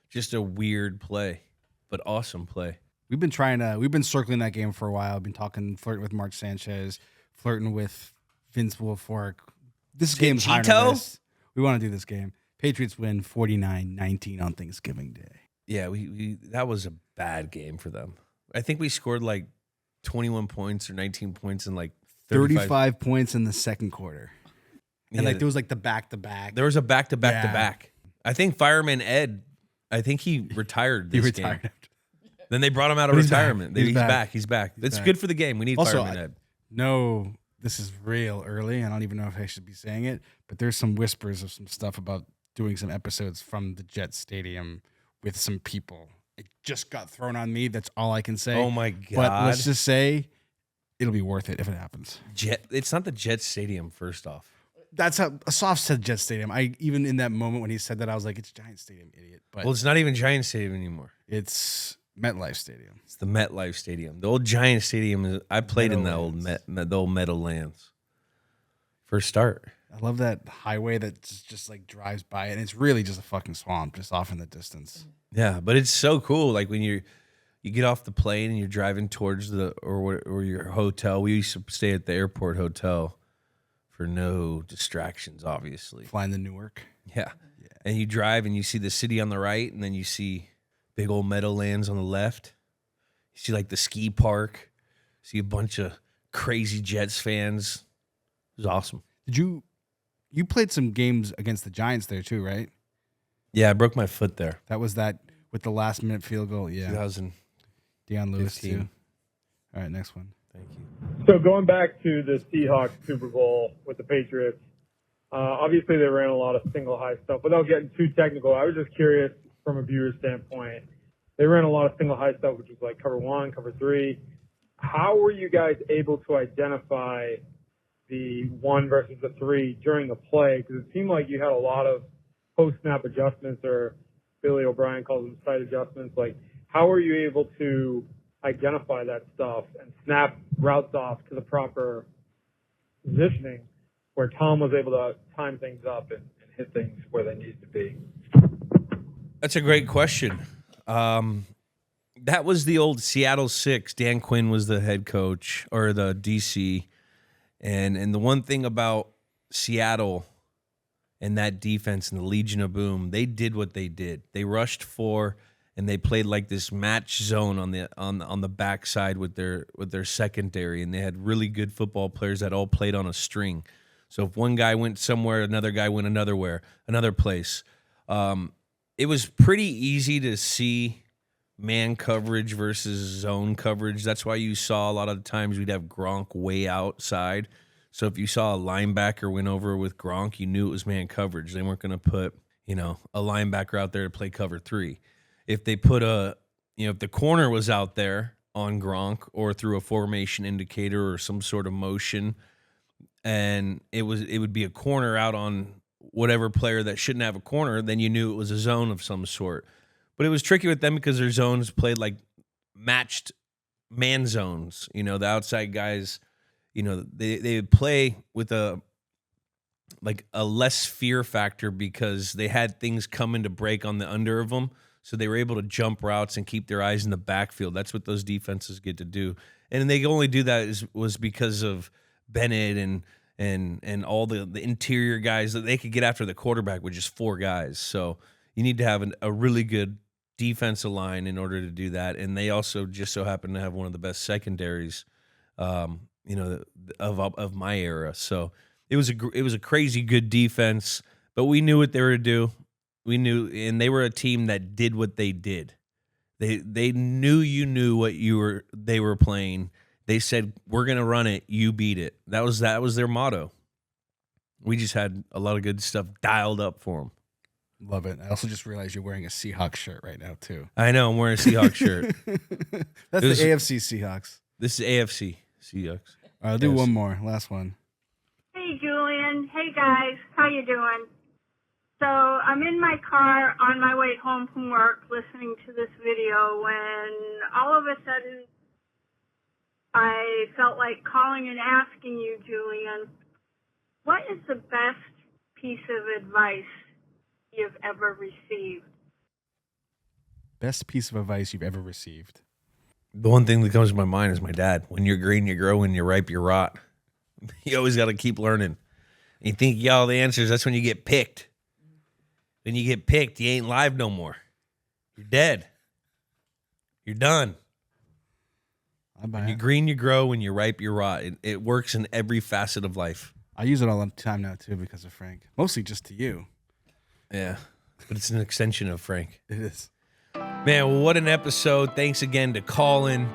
just a weird play, but awesome play. We've been circling that game for a while. I've been flirting with Mark Sanchez, flirting with Vince Wilfork. This game's higher on the list. We want to do this game. Patriots win 49-19 on Thanksgiving Day. Yeah, we that was a bad game for them. I think we scored like 21 points or 19 points in like 35 points in the second quarter. And Yeah, there was like the back-to-back. there was a back-to-back Yeah. to back. I think Fireman Ed, I think he retired He this retired. game. Then they brought him out of But he's back. retirement. He's He's back. back. He's back. He's It's back. good for the game. We need Also, Fireman Ed. No, this is real early. I don't even know if I should be saying it, but there's some whispers of some stuff about doing some episodes from the Jet Stadium with some people. It just got thrown on me. That's all I can say. Oh my God. But let's just say it'll be worth it if it happens. It's not the Jet Stadium, first off. That's how a soft said Jet Stadium. I even in that moment when he said that, I was like, it's Giant Stadium, idiot. But Well, it's not even Giant Stadium anymore. it's MetLife Stadium. It's the MetLife Stadium. The old Giant Stadium. I played in the old Meadowlands. First start. I love that highway that just like drives by it. And it's really just a fucking swamp just off in the distance. Yeah, but it's so cool. Like when you get off the plane and you're driving towards or your hotel. We used to stay at the airport hotel for no distractions, obviously. Flying to Newark. Yeah. And you drive and you see the city on the right, and then you see big old Meadowlands on the left. You see like the ski park. See a bunch of crazy Jets fans. It was awesome. Did you played some games against the Giants there too, right? Yeah, I broke my foot there. That was that with the last minute field goal. Yeah. 2015. Deion Lewis too. All right, next one. Thank you. So going back to the Seahawks Super Bowl with the Patriots, obviously they ran a lot of single high stuff. Without getting too technical, I was just curious from a viewer standpoint. They ran a lot of single high stuff, which was like cover 1, cover 3. How were you guys able to identify the 1 versus the 3 during the play? Because it seemed like you had a lot of post-snap adjustments, or Billy O'Brien calls them side adjustments. Like, how were you able to identify that stuff and snap routes off to the proper positioning where Tom was able to time things up and hit things where they needed to be? That's a great question. That was the old Seattle Six. Dan Quinn was the head coach or the DC. And the one thing about Seattle and that defense and the Legion of Boom, they did what they did. They rushed 4 and they played like this match zone on the backside with their secondary, and they had really good football players that all played on a string. So if one guy went somewhere, another guy went another place. It was pretty easy to see man coverage versus zone coverage. That's why you saw a lot of the times we'd have Gronk way outside. So if you saw a linebacker went over with Gronk, you knew it was man coverage. They weren't going to put, a linebacker out there to play cover 3. If they put if the corner was out there on Gronk or through a formation indicator or some sort of motion, and it would be a corner out on whatever player that shouldn't have a corner, then you knew it was a zone of some sort. But it was tricky with them because their zones played like matched man zones. The outside guys, they would play with a less fear factor because they had things coming to break on the under of them. So they were able to jump routes and keep their eyes in the backfield. That's what those defenses get to do. And they only do that was because of Bennett and all the interior guys that they could get after the quarterback with just 4 guys. So you need to have a really good defensive line in order to do that. And they also just so happen to have one of the best secondaries, of my era. So it was a crazy good defense, but we knew what they were to do. We knew, and they were a team that did what they did. They knew you knew what they were playing. They said, we're going to run it, you beat it. That was their motto. We just had a lot of good stuff dialed up for them. Love it. I also just realized you're wearing a Seahawks shirt right now, too. I know, I'm wearing a Seahawks shirt. That's the AFC Seahawks. This is AFC Seahawks. I'll do one more. Last one. Hey, Julian. Hey, guys. How you doing? So I'm in my car on my way home from work listening to this video when all of a sudden I felt like calling and asking you, Julian, what is the best piece of advice you've ever received? Best piece of advice you've ever received? The one thing that comes to my mind is my dad. When you're green, you grow. When you're ripe, you rot. You always got to keep learning. And you think you got all the answers. That's when you get picked. When you get picked, you ain't live no more. You're dead. You're done. When you're green, you grow. When you're ripe, you rot. It works in every facet of life. I use it all the time now, too, because of Frank. Mostly just to you. Yeah, but it's an extension of Frank. It is. Man, what an episode. Thanks again to Colin.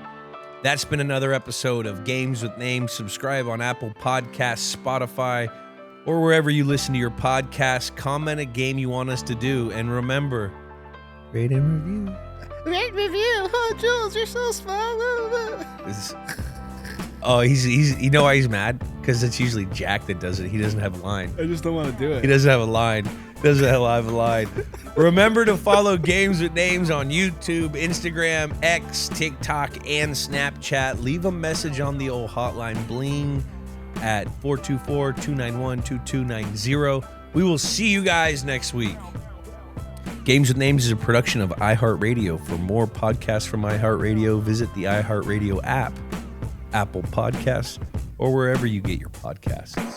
That's been another episode of Games with Names. Subscribe on Apple Podcasts, Spotify, or wherever you listen to your podcast. Comment a game you want us to do. And remember, rate and review. Rate review. Oh, Jules, you're so small. Oh, he's you know why he's mad? Because it's usually Jack that does it. He doesn't have a line. I just don't want to do it. He doesn't have a line. Doesn't have a line. Remember to follow Games with Names on YouTube, Instagram, X, TikTok, and Snapchat. Leave a message on the old hotline bling at 424-291-2290. We will see you guys next week. Games with Names is a production of iHeartRadio. For more podcasts from iHeartRadio, visit the iHeartRadio app, Apple Podcasts, or wherever you get your podcasts.